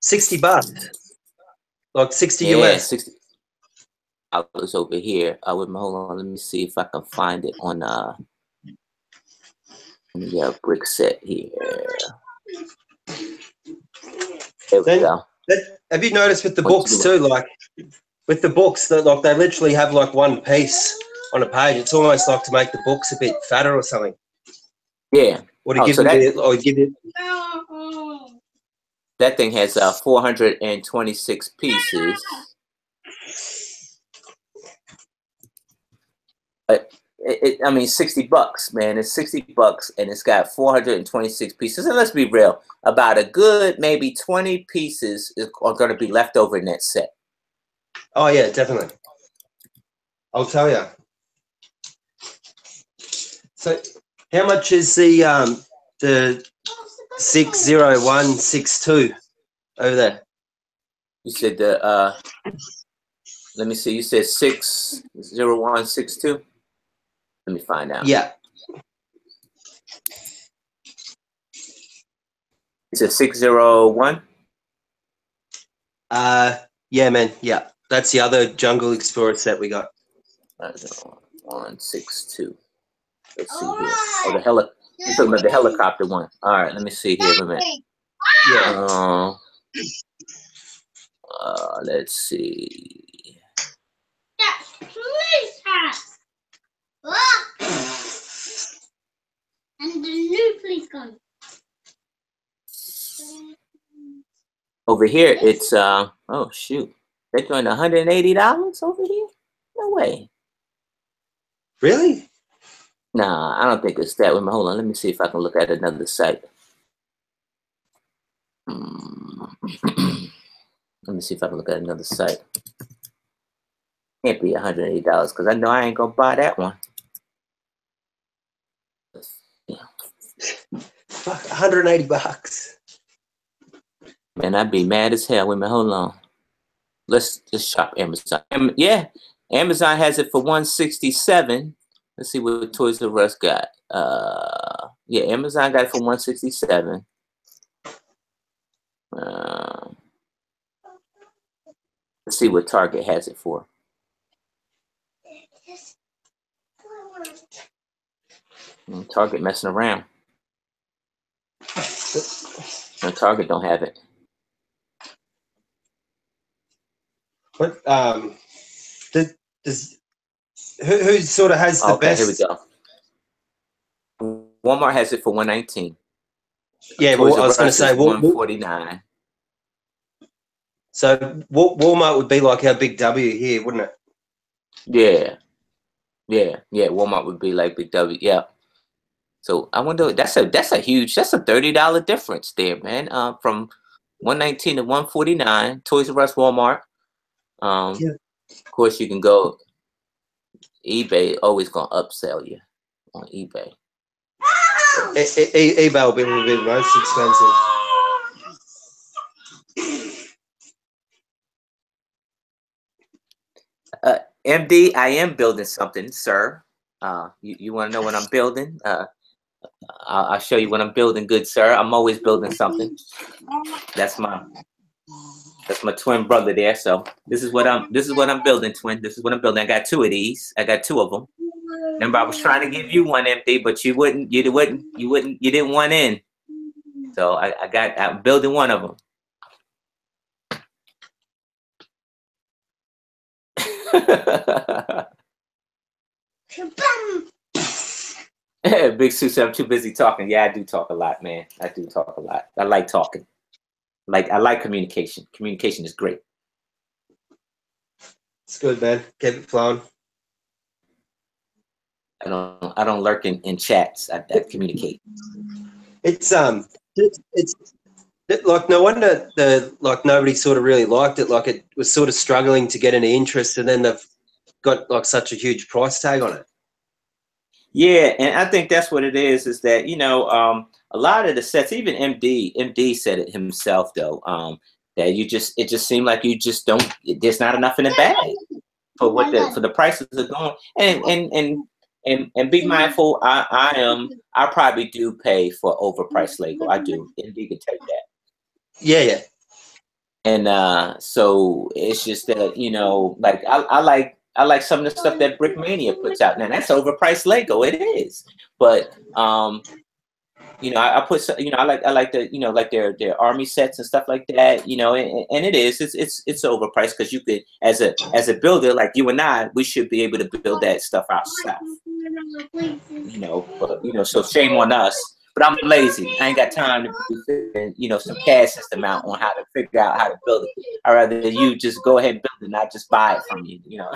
$60. Like 60 yeah, US. $60 over here. Hold on. Let me see if I can find it on brick set here. There we go. Have you noticed with the books too? Like with the books, that like they literally have like one piece on a page. It's almost like to make the books a bit fatter or something. Yeah. Or to give it. That thing has 426 pieces. I mean, $60, man. It's $60, and it's got 426 pieces. And let's be real, about a good maybe 20 pieces are going to be left over in that set. Oh yeah, definitely. I'll tell you. So, how much is the 60162 over there? You said let me see. You said 60162. Let me find out. Yeah. It's a 601. Yeah, man. Yeah, that's the other Jungle Explorer set we got. 162. Let's see here. Oh, you're talking about the helicopter one. All right, let me see here. Wait a minute. Yeah. Let's see. Police hat. And the new police gun. Over here, it's oh shoot, they're doing $180 over here. No way. Really? Nah, I don't think it's that. Hold on, let me see if I can look at another site. Let me see if I can look at another site. Can't be $180 because I know I ain't gonna buy that one. Fuck, $180. Man, I'd be mad as hell. Wait a minute, hold on. Let's just shop Amazon. Yeah, Amazon has it for $167. Let's see what Toys R Us got. Yeah, Amazon got it for $167. Let's see what Target has it for. Target messing around. No, Target don't have it. What who sort of has the best? Here we go. Walmart has it for $119. Yeah, well, I was going to say $149. So Walmart would be like our big W here, wouldn't it? Yeah. Walmart would be like big W. Yeah. So I wonder. That's a huge. That's a $30 difference there, man. From $119 to $149. Toys R Us, Walmart. Yeah. Of course, you can go. eBay always gonna upsell you on eBay. eBay will be a little bit most expensive. MD, I am building something, sir. You want to know what I'm building? I'll show you what I'm building, good sir. I'm always building something. That's my twin brother there. So this is what I'm building, twin. This is what I'm building. I got two of these. I got two of them. Remember, I was trying to give you one, MD, but you didn't want in. So I'm building one of them. Big Sue said I'm too busy talking. Yeah, I do talk a lot, man. I do talk a lot. I like talking. I like communication. Communication is great. It's good, man. Keep it flowing. I don't lurk in chats. I communicate. It's like no wonder nobody sort of really liked it. Like it was sort of struggling to get any interest, and then they've got like such a huge price tag on it. Yeah, and I think that's what it is that, you know, a lot of the sets, even MD said it himself though, that it just seemed like you just don't, there's not enough in the bag for for the prices are going. And be mindful, I probably do pay for overpriced Lego. I do. MD can tell you that. Yeah, yeah. And so it's just that, you know, like I like some of the stuff that Brickmania puts out. Now that's overpriced Lego. It is, but you know, I put some, you know, I like the, you know, like their army sets and stuff like that. You know, and it's overpriced because you could, as a builder like you and I, we should be able to build that stuff ourselves. You know, but you know, so shame on us. But I'm lazy. I ain't got time to be, you know, some CAD system out on how to figure out how to build it. I'd rather you just go ahead and build it and not just buy it from you, you know.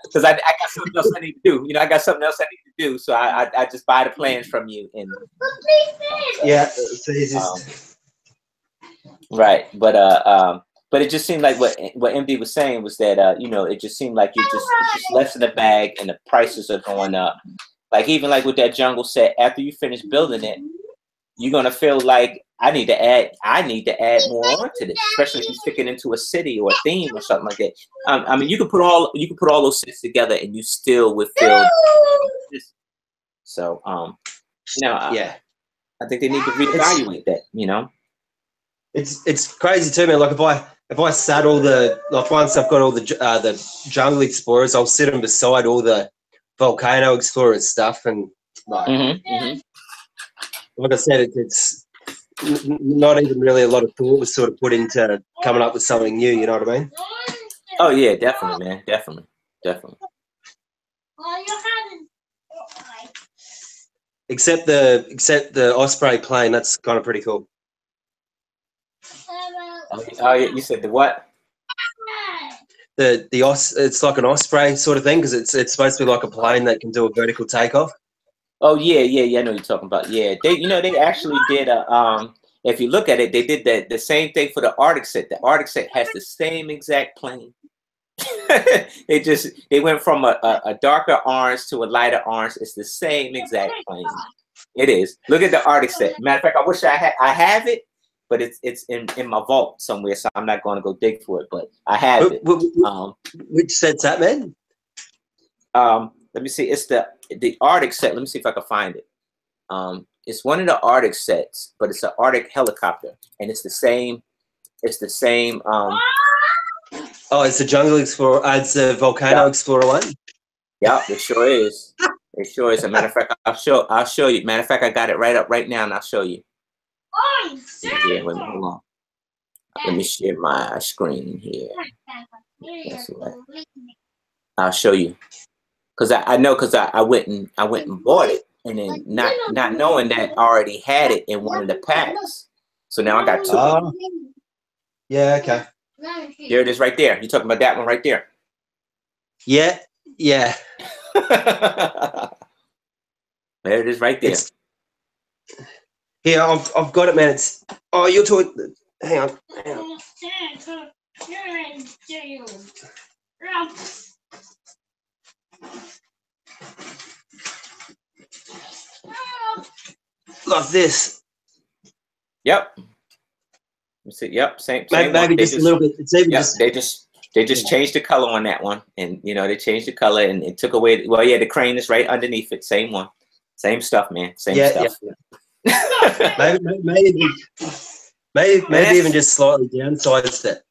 Because I got something else I need to do. You know, I got something else I need to do. So I just buy the plans from you. And yeah, it's easy. Right. But it just seemed like what MD was saying was that you know, it just seemed like it's just less in the bag and the prices are going up. Like even like with that jungle set, after you finish building it, you're gonna feel like I need to add more onto this, especially if you stick it into a city or a theme or something like that. I mean, you can put all those sets together and you still would feel. So you know, yeah, I think they need to reevaluate that. You know, it's crazy too, man. Like if I sat all the, like once I've got all the jungle explorers, I'll sit them beside all the volcano explorers stuff, and like, like I said, it's not even really a lot of thought was sort of put into coming up with something new. You know what I mean? Oh yeah, definitely, man, definitely. Except the Osprey plane, that's kind of pretty cool. Oh, you said the what? It's like an Osprey sort of thing because it's supposed to be like a plane that can do a vertical takeoff. Oh yeah, I know what you're talking about. Yeah, they actually did a if you look at it, they did the same thing for the Arctic set. The Arctic set has the same exact plane. they went from a darker orange to a lighter orange. It's the same exact plane. It is. Look at the Arctic set. Matter of fact, I wish I have it, but it's in my vault somewhere, so I'm not going to go dig for it. But I have it. Which set's that, man? Let me see. It's the Arctic set. Let me see if I can find it. It's one of the Arctic sets, but it's an Arctic helicopter, and it's the same. It's the same. Oh, it's the Jungle Explorer. It's the Volcano Explorer one. Yeah, it sure is. It sure is. As a matter of fact, I'll show you. Matter of fact, I got it right up right now, and I'll show you. Yeah, wait, hold on. Let me share my screen here. That's right. I'll show you. Cause I know, cause I went and bought it, and then not knowing that I already had it in one of the packs. So now I got two. Yeah. Okay. There it is, right there. You talking about that one right there? Yeah. Yeah. There it is, right there. Here, I've got it, man. It's you're talking. Hang on. Like this. Yep. Yep. Same. Maybe just a little bit. It's even just. They just changed the color on that one, and you know they changed the color and it took away. Well, yeah, the crane is right underneath it. Same one. Same stuff, man. Same stuff. Yeah. maybe even just slightly downsized it.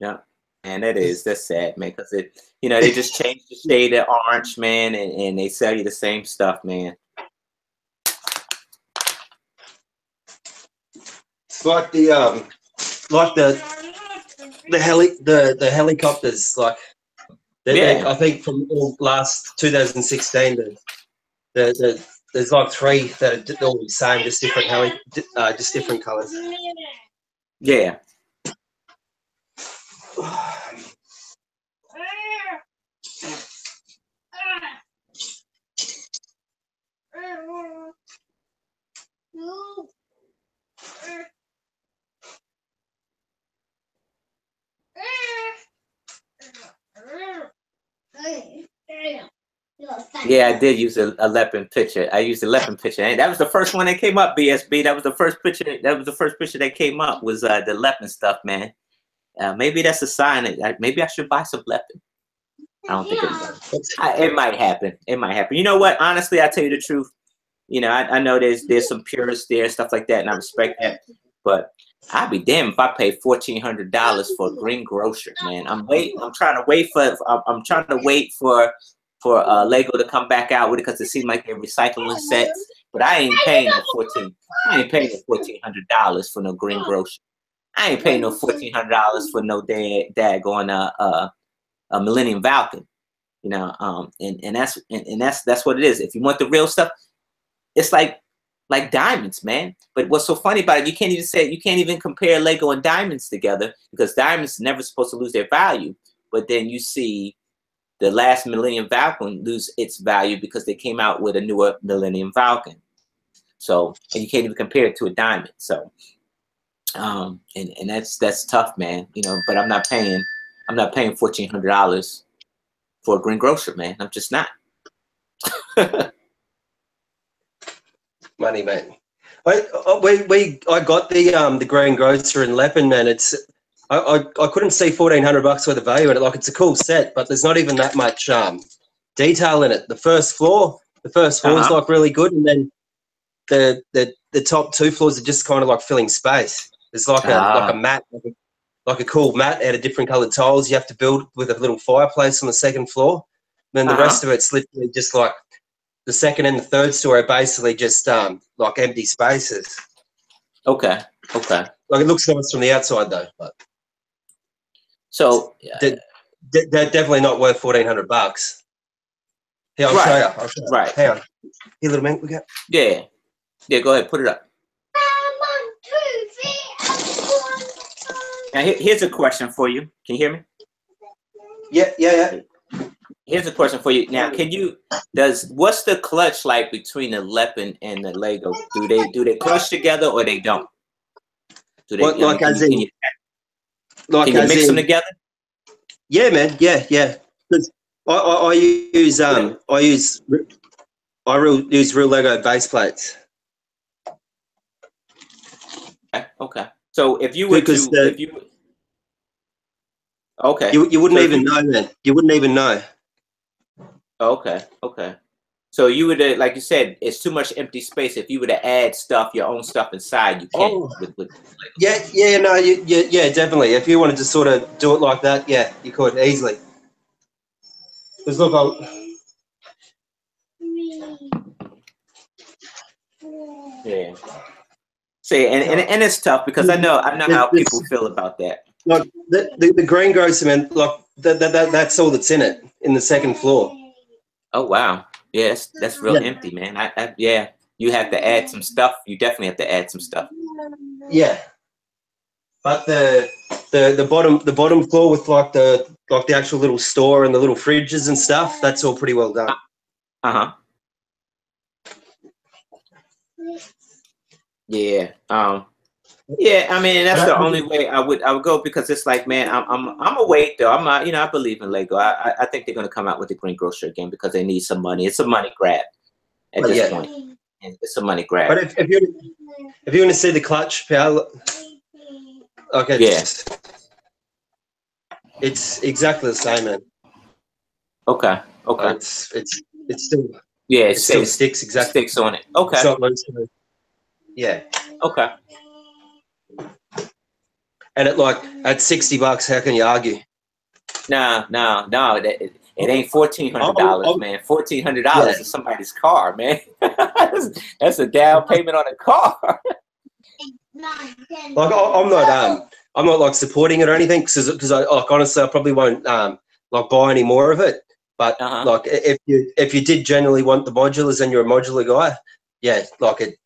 Yeah, and that's sad, man, because they just changed the shade of orange, man, and they sell you the same stuff, man. It's like the helicopters, like Yeah. I think from all last 2016, there's like 3 that are all the same, just different just different colours. Yeah. Yeah, I did use a leopard picture. I used a leopard picture, and that was the first one that came up. BSB. That was the first picture. That was the first picture that came up. Was the leopard stuff, man. Maybe that's a sign that maybe I should buy some leopard. I don't think it might happen. It might happen. You know what? Honestly, I tell you the truth. You know, I know there's some purists there, stuff like that, and I respect that. But I'd be damned if I paid $1,400 for a green grocer, man. I'm trying to wait for Lego to come back out with it because it seems like they're recycling sets. But I ain't paying no $1,400 for no green grocer. I ain't paying no $1,400 for no daggone a Millennium Falcon. You know, and that's what it is. If you want the real stuff, it's like diamonds, man. But what's so funny about it, you can't even compare Lego and diamonds together because diamonds are never supposed to lose their value. But then you see the last Millennium Falcon lose its value because they came out with a newer Millennium Falcon. So, and you can't even compare it to a diamond. So, and that's tough, man. You know, but I'm not paying $1,400 for a green grocer, man. I'm just not. Money, mate. I got the green grocer in Leppin, man. I couldn't see $1,400 worth of value in it. Like, it's a cool set, but there's not even that much detail in it. The first floor is like really good, and then the top 2 floors are just kind of like filling space. There's like a mat, like a cool mat out of different coloured tiles. You have to build with a little fireplace on the 2nd floor. Then the rest of it's literally just like the 2nd and the 3rd story are basically just like empty spaces. Okay. Like, it looks nice from the outside though, but so they're definitely not worth $1,400. Here, I'll show you. Right. Hang on. Here, little man, look out. Yeah. Go ahead, put it up. 1, 2, 3, Now here's a question for you. Can you hear me? Yeah. Here's a question for you. Now, what's the clutch like between the Leppin and the Lego? Do they clutch together or they don't? Do they? Can you mix them together? Yeah, man. Yeah. Because I use real Lego base plates. Okay. So if you were you wouldn't even know, man. You wouldn't even know. Okay. So you would, like you said, it's too much empty space. If you were to add your own stuff inside, you can't. Yeah, definitely. If you wanted to sort of do it like that, yeah, you could easily. Because look, yeah. See, and it's tough because I know how people feel about that. Like the green grocer, man, like that's all that's in it in the 2nd floor. Oh wow, yes, that's real empty, man. Yeah, you have to add some stuff. You definitely have to add some stuff. Yeah, but the bottom floor with like the actual little store and the little fridges and stuff, that's all pretty well done. Yeah. Yeah, I mean that's the only way I would go because it's like, man, I'm a wait though. I believe in Lego. I think they're gonna come out with the green grocer again because they need some money. It's a money grab at this point. And it's a money grab. But if you want to see the clutch power, okay, it's exactly the same, man. Okay. It's still it still sticks exactly. Sticks on it. Okay. It's not loose. Yeah. Okay. And at $60, how can you argue? No. It ain't $1,400, man. $1,400 is somebody's car, man. That's a down payment on a car. Like I'm not like supporting it or anything because honestly I probably won't like buy any more of it. But Uh-huh. like if you did generally want the modulars and you're a modular guy, yeah, like it,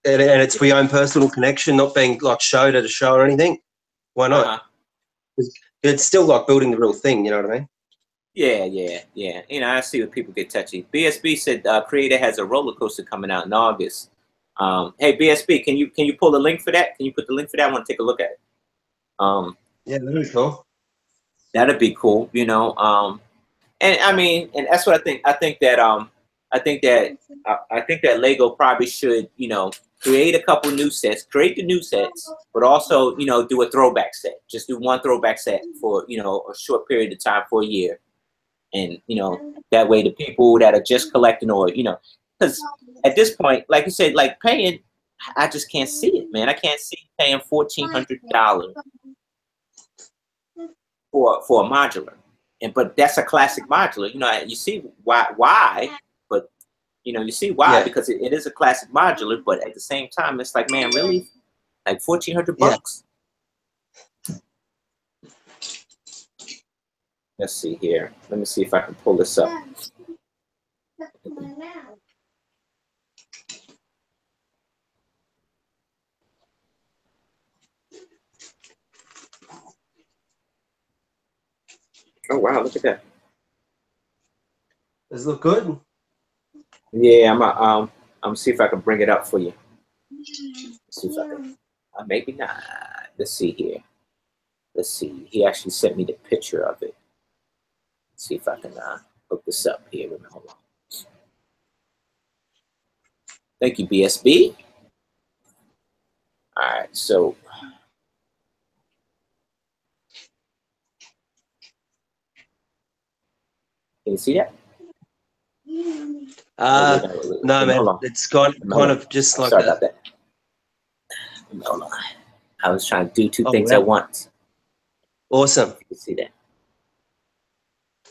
and it's for your own personal connection, not being like showed at a show or anything. Why not? Uh-huh. It's still like building the real thing. You know what I mean? Yeah. You know, I see what people get touchy. BSB said Creator has a roller coaster coming out in August. Hey BSB, can you pull the link for that? Can you put the link for that? I want to take a look at it. Yeah, that'd be cool. That'd be cool, you know. And I mean, and that's what I think. I think that Lego probably should, you know, create a couple new sets, create the new sets, but also, you know, do a throwback set. Just do one throwback set for, you know, a short period of time for a year. And, you know, that way the people that are just collecting, or, you know, because at this point, like you said, like paying, I just can't see it, man. I can't see paying $1,400 for a modular. But that's a classic modular. You know, you see why, but you know, you see why, Yeah. because it is a classic modular, but at the same time, it's like, man, really? Like $1,400 Yeah. bucks? Let's see here. Let me see if I can pull this up. Oh wow, look at that. Does it look good? Yeah, I'm see if I can bring it up for you. Let's see if I can. Maybe not. Let's see here. Let's see. He actually sent me the picture of it. Let's see if I can hook this up here. Hold on. Thank you, BSB. All right, so can you see that? No, man. It's got kind of just like sorry about that. Hold on. I was trying to do two things wow. at once. Awesome. You can see that.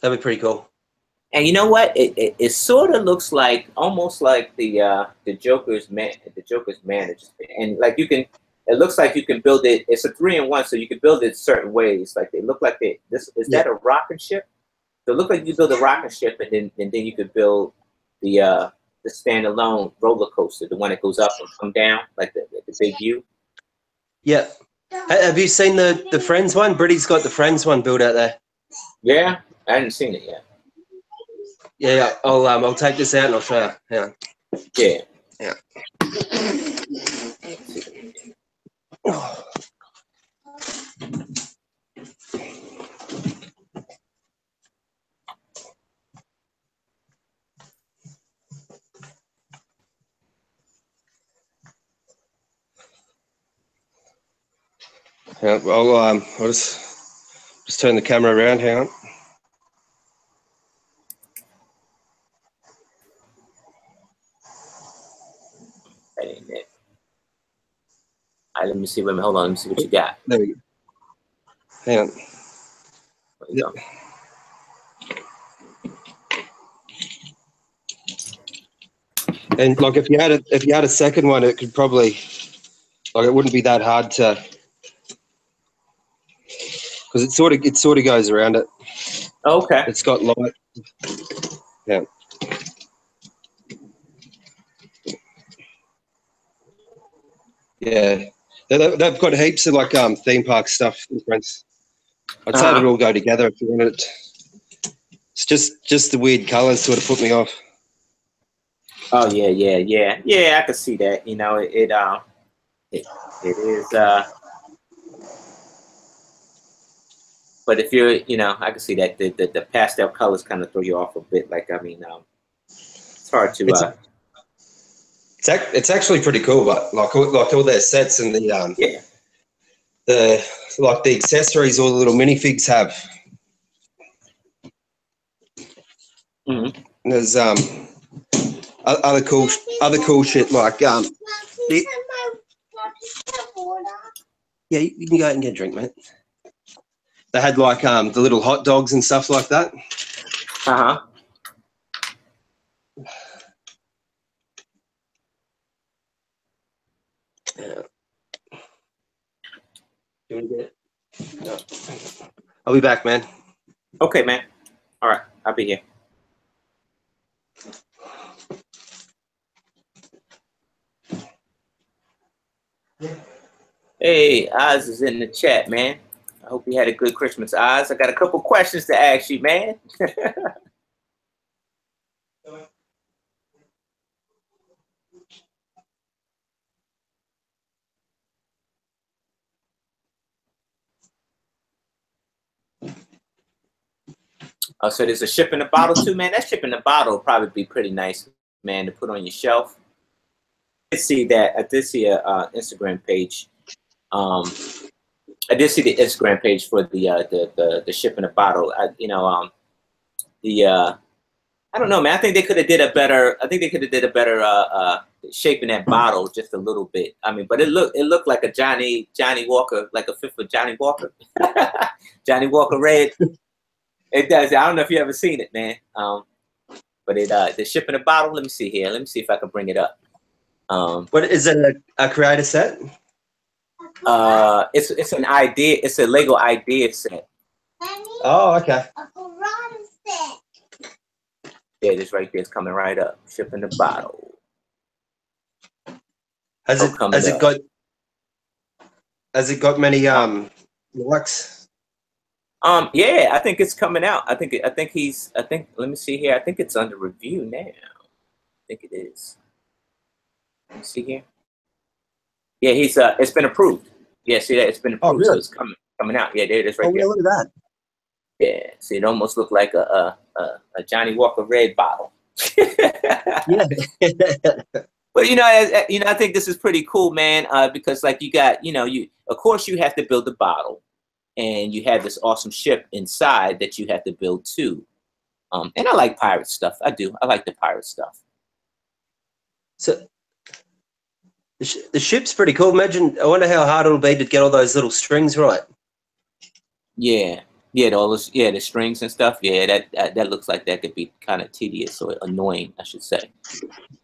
That'd be pretty cool. And you know what? It sort of looks like almost like the Joker's manager. And like you can, it looks like you can build it. It's a 3-in-1, so you can build it certain ways. Like they look like that a rocket ship? So it looks like you build a rocket ship, and then you could build the standalone roller coaster, the one that goes up and come down, like the big U. Yeah. Have you seen the Friends one? Britty's got the Friends one built out there. Yeah, I hadn't seen it yet. Yeah, I'll take this out and I'll show you. Yeah. Yeah. Yeah, well, I'll just turn the camera around. Hang on. That ain't it. All right, let me see. Hold on. Let me see what you got. There we go. Hang on. There you go. And like if you had a second one, it could probably, like, it wouldn't be that hard to, because it sort of goes around it. Okay. It's got light. Yeah. Yeah. They've got heaps of like theme park stuff, friends. I'd say it'd all go together if you wanted it. It's just the weird colours sort of put me off. Oh yeah. I can see that. You know, it is. But if you're, you know, I can see that the pastel colors kind of throw you off a bit. Like, I mean, it's hard to. It's actually pretty cool, but like all their sets and the the accessories all the little minifigs have. Mm-hmm. There's other cool shit like yeah, you can go out and get a drink, mate. They had like the little hot dogs and stuff like that. Uh-huh. Yeah. You want to get it? No. I'll be back, man. Okay, man. All right, I'll be here. Hey, Oz is in the chat, man. I hope you had a good Christmas, Oz. I got a couple questions to ask you, man. Oh, so there's a ship in a bottle too, man. That ship in a bottle would probably be pretty nice, man, to put on your shelf. I did see that. I did see a Instagram page. I did see the Instagram page for the ship in a bottle. I don't know, man. I think they could have did a better. I think they could have did a better shape in that bottle just a little bit. I mean, but it looked like a Johnny Walker, like a fifth of Johnny Walker, Johnny Walker Red. It does. I don't know if you ever seen it, man. But the ship in a bottle. Let me see here. Let me see if I can bring it up. What is it? A creator set? It's an idea. It's a Lego idea set. Oh, okay. A karate set. Yeah, this right there is coming right up. Ship in the bottle. Has it got many likes? Yeah, I think it's coming out. I think let me see here. I think it's under review now. I think it is. Let me see here. Yeah, it's been approved. Yeah, see that it's been approved. Oh, really? So it's coming out. Yeah, there it is right there. Yeah, look at that. Yeah, see, it almost looked like a Johnny Walker Red bottle. Yeah. But I think this is pretty cool, man. Because like you got, of course you have to build the bottle, and you have this awesome ship inside that you have to build too. And I like pirate stuff. I do. I like the pirate stuff. So the ship's pretty cool. Imagine. I wonder how hard it'll be to get all those little strings right. Yeah. Yeah, all those, the strings and stuff. Yeah, that looks like that could be kind of tedious or annoying, I should say.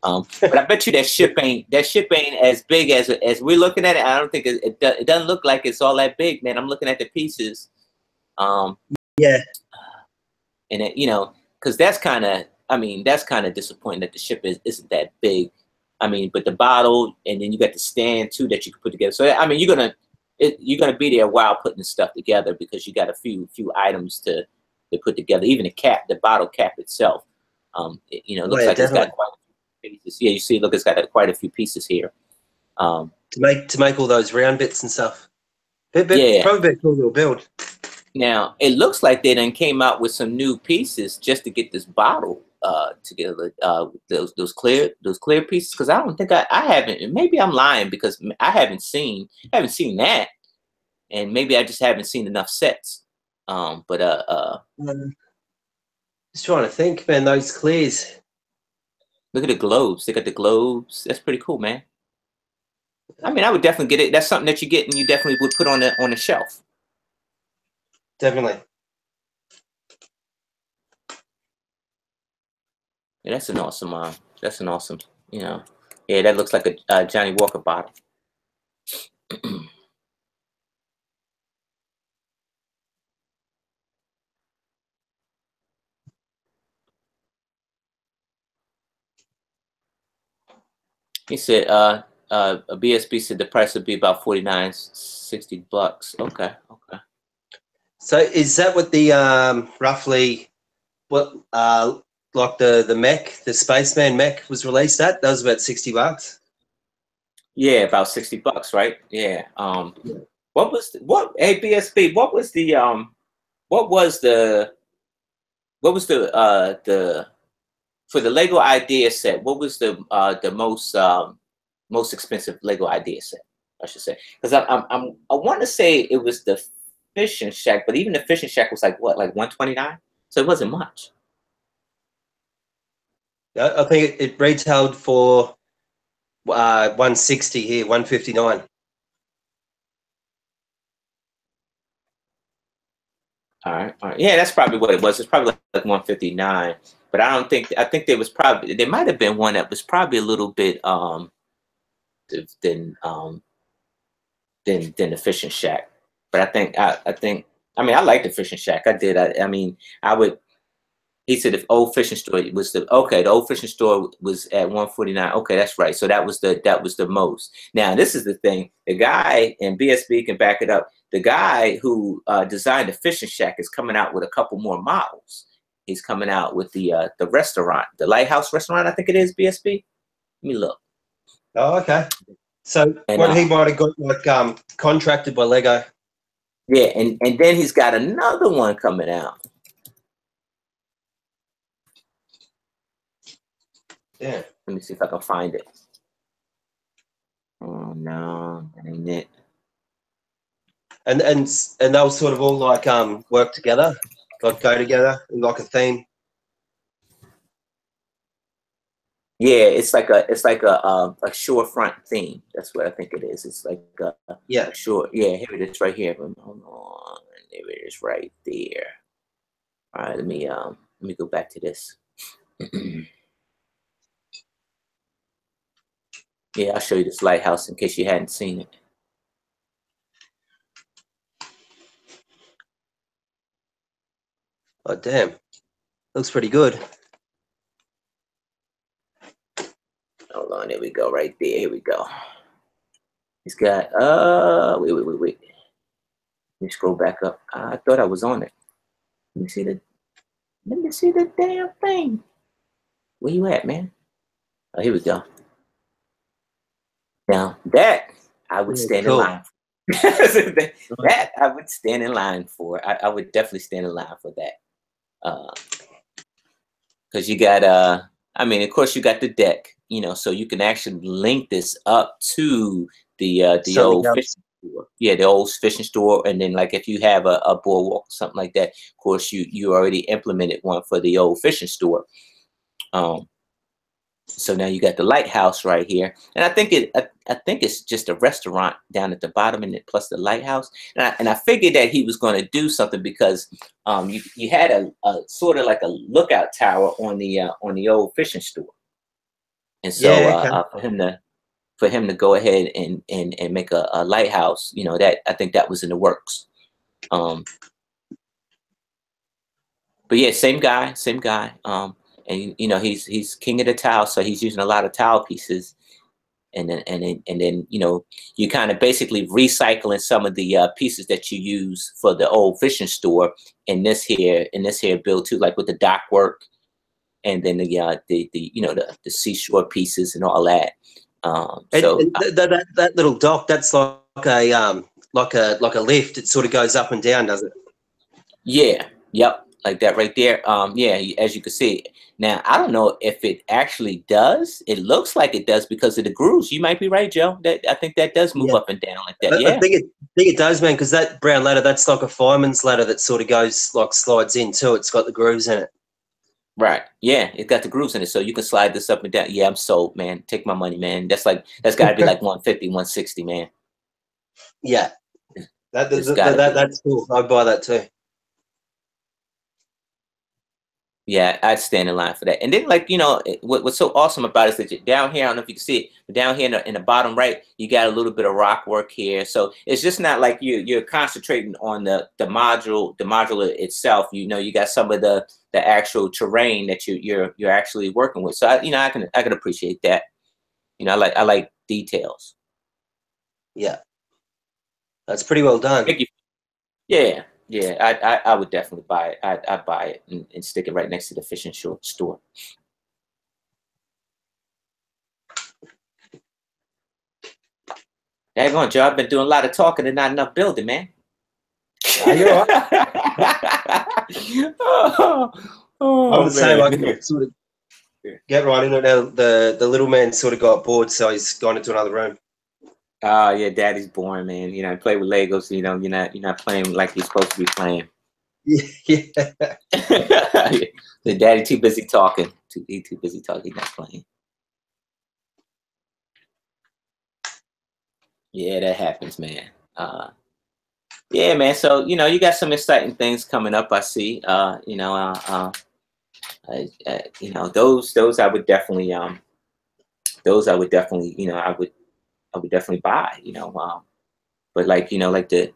But I bet you that ship ain't as big as we're looking at it. I don't think it doesn't look like it's all that big, man. I'm looking at the pieces. Yeah. And it, because that's kind of disappointing that the ship isn't that big. I mean, but the bottle, and then you got the stand too that you can put together. So I mean, you're gonna be there a while putting this stuff together because you got a few items to put together. Even the bottle cap itself. It looks like definitely. It's got quite a few pieces. Yeah, you see, look, it's got quite a few pieces here. To make all those round bits and stuff. Yeah, probably a cool little build. Now it looks like they then came out with some new pieces just to get this bottle together. Those clear pieces, because I don't think I haven't. Maybe I'm lying because I haven't seen that, and maybe I just haven't seen enough sets. Just trying to think, man. Those clears. Look at the globes. They got the globes. That's pretty cool, man. I mean, I would definitely get it. That's something that you get and you definitely would put on the shelf. Definitely. Yeah, that's an awesome. Yeah, that looks like a Johnny Walker bottle. He said, a BSB said the price would be about $49-$60. Okay. So is that what the roughly what like the mech, the spaceman mech was released at? That was about $60. Yeah, about $60, right? Yeah. Hey BSB, what was the for the Lego idea set, what was the most expensive Lego idea set, I should say? Because I want to say it was the fishing shack, but even the fishing shack was like what, like $129? So it wasn't much. Yeah, I think it retailed for $160 here, $159. All right. Yeah, that's probably what it was. It's probably like $159. But I think there might have been one that was probably a little bit than the fishing shack. But I think I mean, I like the fishing shack. I did. I mean, I would. He said if old fishing store was the old fishing store was at 149. Okay, that's right. So that was the most. Now this is the thing. The guy, and BSB can back it up. The guy who designed the fishing shack is coming out with a couple more models. He's coming out with the restaurant, the Lighthouse restaurant, I think it is, BSB. Let me look. Oh, okay. So And, what he might have got like contracted by Lego. Yeah, and then he's got another one coming out. Yeah. Let me see if I can find it. Oh no, that ain't it. And they'll sort of all like work together, like go together in like a theme. Yeah, it's like a shorefront theme. That's what I think it is. It's like Yeah. a shore. Yeah, here it is right here. Hold on, there it is right there. All right, let me go back to this. Yeah, I'll show you this lighthouse in case you hadn't seen it. Oh damn, looks pretty good. Hold on, there we go, right there. Here we go. He's got wait. Let me scroll back up. I thought I was on it. Let me see the damn thing. Where you at, man? Oh, here we go. Now that I would stand in line for. that I would stand in line for. I would definitely stand in line for that. Because you got I mean, of course you got the deck, you know, so you can actually link this up to the old fishing store. Yeah, the old fishing store, and then like if you have a boardwalk or something like that, of course you already implemented one for the old fishing store. So now you got the lighthouse right here, and I think it's just a restaurant down at the bottom, and plus the lighthouse. And I figured that he was going to do something because you had a sort of like a lookout tower on the old fishing store, and so for him to go ahead and make a lighthouse, you know, that I think that was in the works. But yeah, same guy. And you know he's king of the tile, so he's using a lot of tile pieces, and then you know you kind of basically recycling some of the pieces that you use for the old fishing store in this here build too, like with the dock work, and then the you know the seashore pieces and all that. So that little dock, that's like a lift. It sort of goes up and down, does it? Yeah. Yep. Like that right there. Yeah, as you can see. Now, I don't know if it actually does. It looks like it does because of the grooves. You might be right, Joe. I think that does move up and down like that. Yeah. I think it does, man, because that brown ladder, that's like a fireman's ladder that sort of goes, like slides in too. It's got the grooves in it. Right. Yeah, it's got the grooves in it. So you can slide this up and down. Yeah, I'm sold, man. Take my money, man. That's got to be like 150, 160, man. Yeah. That's cool. I'd buy that too. Yeah, I'd stand in line for that. And then, like, you know, what's so awesome about it is that down here, I don't know if you can see it, but down here in the bottom right, you got a little bit of rock work here. So it's just not like you're concentrating on the modular itself. You know, you got some of the actual terrain that you're actually working with. So I can appreciate that. You know, I like details. Yeah, that's pretty well done. Thank you. Yeah. Yeah, I would definitely buy it. I'd buy it and stick it right next to the fishing store. Hang on, Joe. I've been doing a lot of talking and not enough building, man. You're right. I'm the same. I can sort of get right in it now. The little man sort of got bored, so he's gone into another room. Yeah, Daddy's boring, man. You know, play with Legos. You know, you're not playing like you're supposed to be playing. Yeah. The Daddy too busy talking. Too busy talking, not playing. Yeah, that happens, man. Yeah, man. So you know, you got some exciting things coming up. I see. You know, those I would definitely you know, I would definitely buy, you know, but like, you know, like the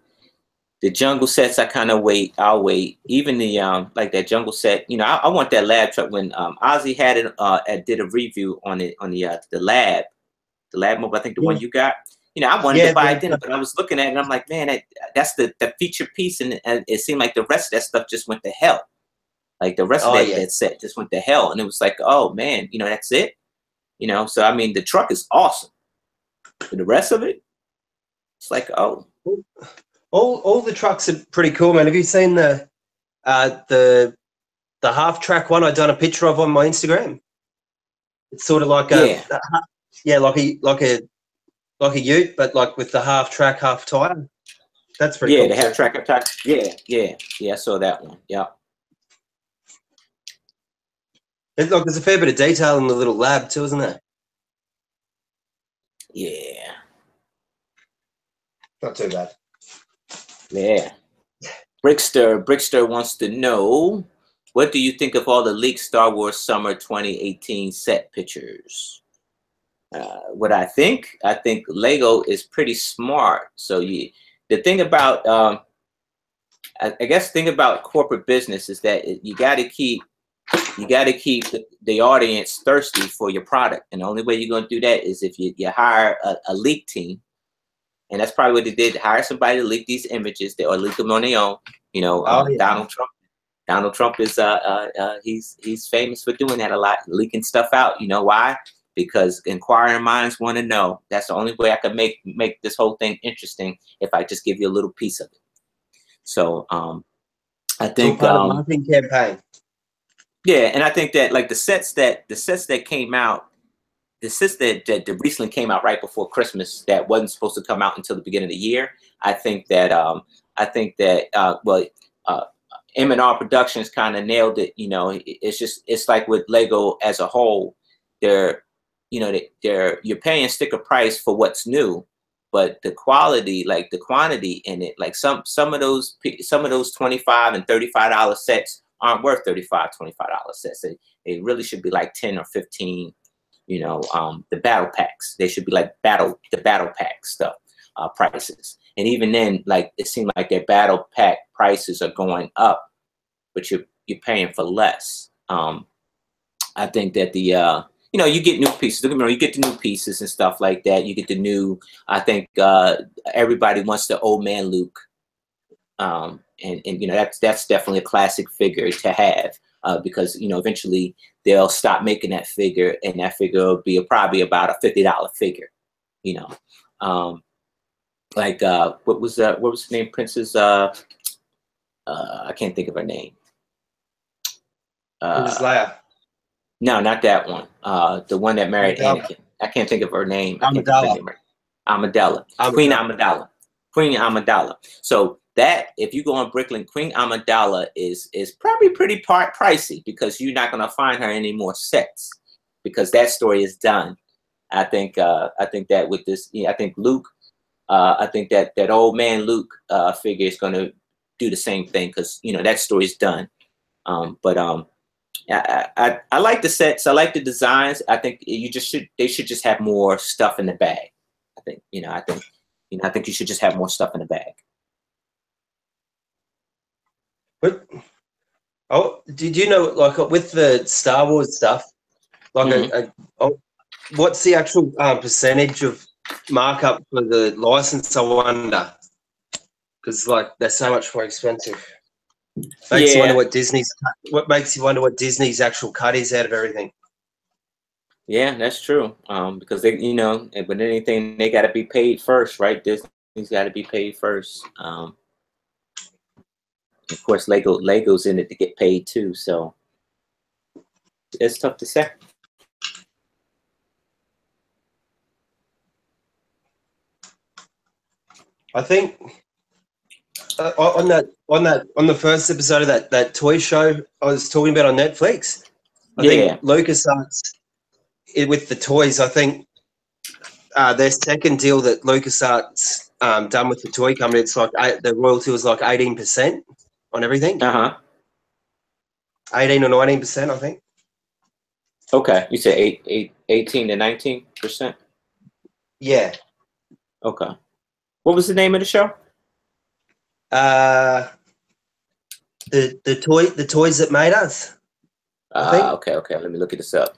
The jungle sets, I kind of wait. I'll wait. Even the like that jungle set, you know, I want that lab truck. When Ozzy had it, did a review on it on the lab mobile. I think the one you got. You know, I wanted to buy it then, but I was looking at it and I'm like, man, that's the feature piece, and it seemed like the rest of that stuff just went to hell. Like the rest of that set just went to hell, and it was like, oh man, you know, that's it. You know, so I mean, the truck is awesome, but the rest of it, it's like, oh. All the trucks are pretty cool, man. Have you seen the half track one I done a picture of on my Instagram? It's sort of like like a ute, but like with the half track, half tire. That's pretty cool. Yeah, the half track, half tire. Yeah. I saw that one. Yeah. Look, there's a fair bit of detail in the little lab too, isn't there? Yeah. Not too bad. Yeah. Brickster wants to know, what do you think of all the leaked Star Wars Summer 2018 set pictures? What I think Lego is pretty smart. So the thing about, I guess, thing about corporate business is that you got to keep the audience thirsty for your product, and the only way you're going to do that is if you hire a leak team. And that's probably what they did. Hire somebody to leak these images, or leak them on their own. You know, Donald Trump. Donald Trump is he's famous for doing that a lot, leaking stuff out. You know why? Because inquiring minds want to know. That's the only way I can make this whole thing interesting, if I just give you a little piece of it. So I think part of the marketing campaign. Yeah, and I think that like the sets that came out. The sets that recently came out right before Christmas that wasn't supposed to come out until the beginning of the year. I think that M&R Productions kind of nailed it. You know, it's like with Lego as a whole, you're paying sticker price for what's new, but the quality, like the quantity in it, like some of those $25 and $35 sets aren't worth $35, $25 sets. They really should be like 10 or 15. You know, the battle packs, they should be like the battle pack stuff prices. And even then, like, it seemed like their battle pack prices are going up, but you're paying for less. I think that you get new pieces. You get the new pieces and stuff like that. You get the new, I think everybody wants the old man Luke. And you know, that's definitely a classic figure to have. Because, you know, eventually they'll stop making that figure, and that figure will be probably about a $50 figure, you know. What was her name? Princess, I can't think of her name. Princess Leia. No, not that one. The one that married Anakin. I can't think of her name. Amidala. Queen Amidala. Queen Amidala. So that, if you go on Bricklink, Queen Amidala is probably pretty pricey, because you're not going to find her any more sets, because that story is done. I think that with this, I think Luke, I think that old man Luke figure is going to do the same thing, because, you know, that story's done. I like the sets. I like the designs. I think they should just have more stuff in the bag. I think you should just have more stuff in the bag. But did you know, like, with the Star Wars stuff, like, what's the actual percentage of markup for the license? I wonder, because like they're so much more expensive. Makes you wonder what makes you wonder what Disney's actual cut is out of everything. Yeah, that's true. Because they, you know, with anything they got to be paid first, right? Disney's got to be paid first. Of course, Lego's in it to get paid too, so it's tough to say. I think on the first episode of that toy show I was talking about on Netflix, I think LucasArts, with the toys, I think their second deal that LucasArts done with the toy company, it's like the royalty was like 18% on everything. 18 or 19%, I think. Okay, you said 18 to 19%. Yeah. Okay. What was the name of the show? The toys that made us. I think. Okay. Let me look at this up.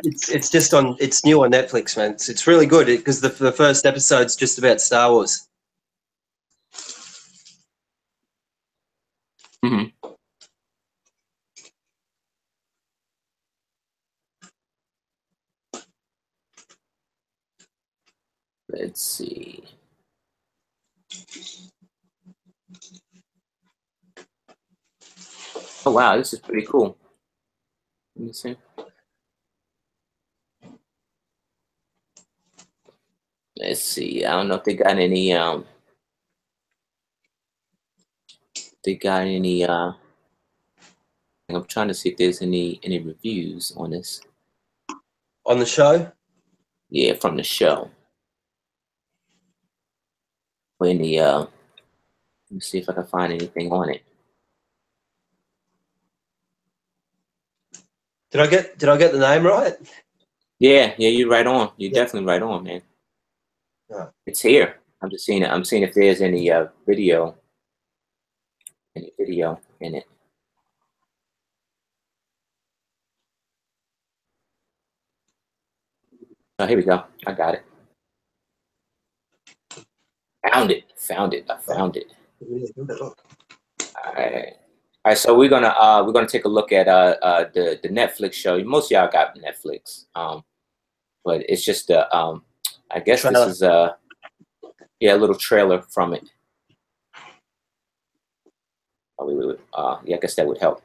It's just on. It's new on Netflix, man. It's really good because the first episode's just about Star Wars. Mm-hmm. Let's see. Oh wow, this is pretty cool. Let me see. Let's see. I don't know if they got any. They got any. I'm trying to see if there's any reviews on this. On the show? Yeah, from the show. Any. Let me see if I can find anything on it. Did I get the name right? Yeah, you're right on. You're definitely right on, man. Yeah. It's here. I'm just seeing it. I'm seeing if there's any video in it. Oh, here we go. I got it. Found it. I found it. All right. So we're gonna take a look at the Netflix show. Most of y'all got Netflix, but it's just I guess trailer. This is a little trailer from it. Oh, I guess that would help.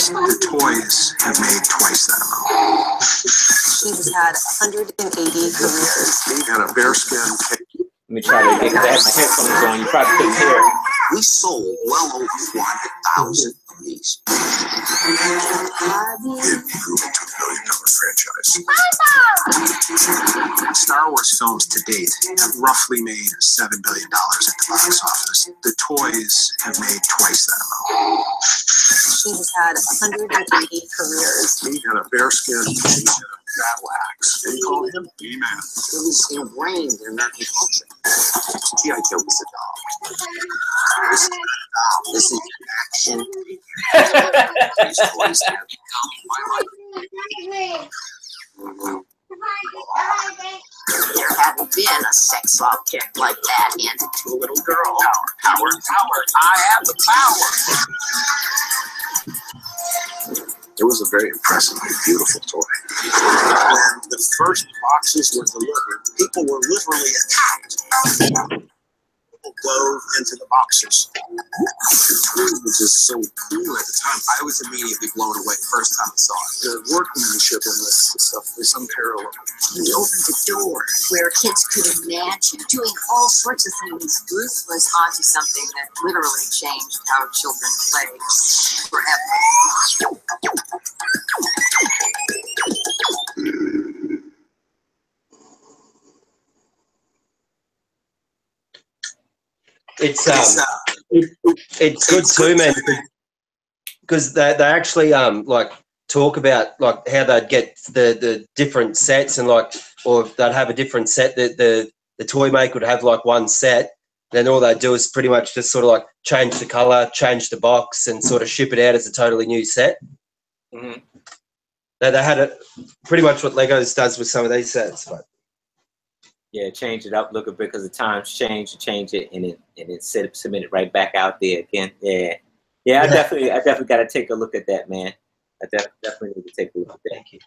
The toys have made twice that amount. She's had 180 careers. And a bearskin cake. Let me try to get, because I have my headphones on. You probably couldn't hear it. We sold well over 400,000 of these. It grew into a $1 billion franchise. Star Wars films to date have roughly made $7 billion at the box office. The toys have made twice that amount. She's had 180 careers. He had a bearskin, he had a battle axe. They call him B-Man. It was ingrained in American culture. G.I. Joe was a doll. This is not a doll. This is action. These toys have become my life. There hadn't been a sex object like that handed to a little girl. Power. I have the power. It was a very impressive and beautiful toy. When the first boxes were delivered, people were literally attacked. People dove into the boxes. It was just so cool at the time. I was immediately blown away the first time I saw it. The workmanship in this stuff is unparalleled. We opened the door where kids could imagine doing all sorts of things. Bruce was onto something that literally changed how children play forever. It's good too, man, because they actually like talk about like how they'd get the different sets and like, or they'd have a different set that the toy maker would have like one set, then all they'd do is pretty much just sort of like change the color, change the box, and sort of ship it out as a totally new set. Mm-hmm. They had it pretty much what Legos does with some of these sets, but. Yeah, change it up, look a bit, because the times change it, and it submit it right back out there again. Yeah. I definitely got to take a look at that, man. I definitely need to take a look at that. Thank you.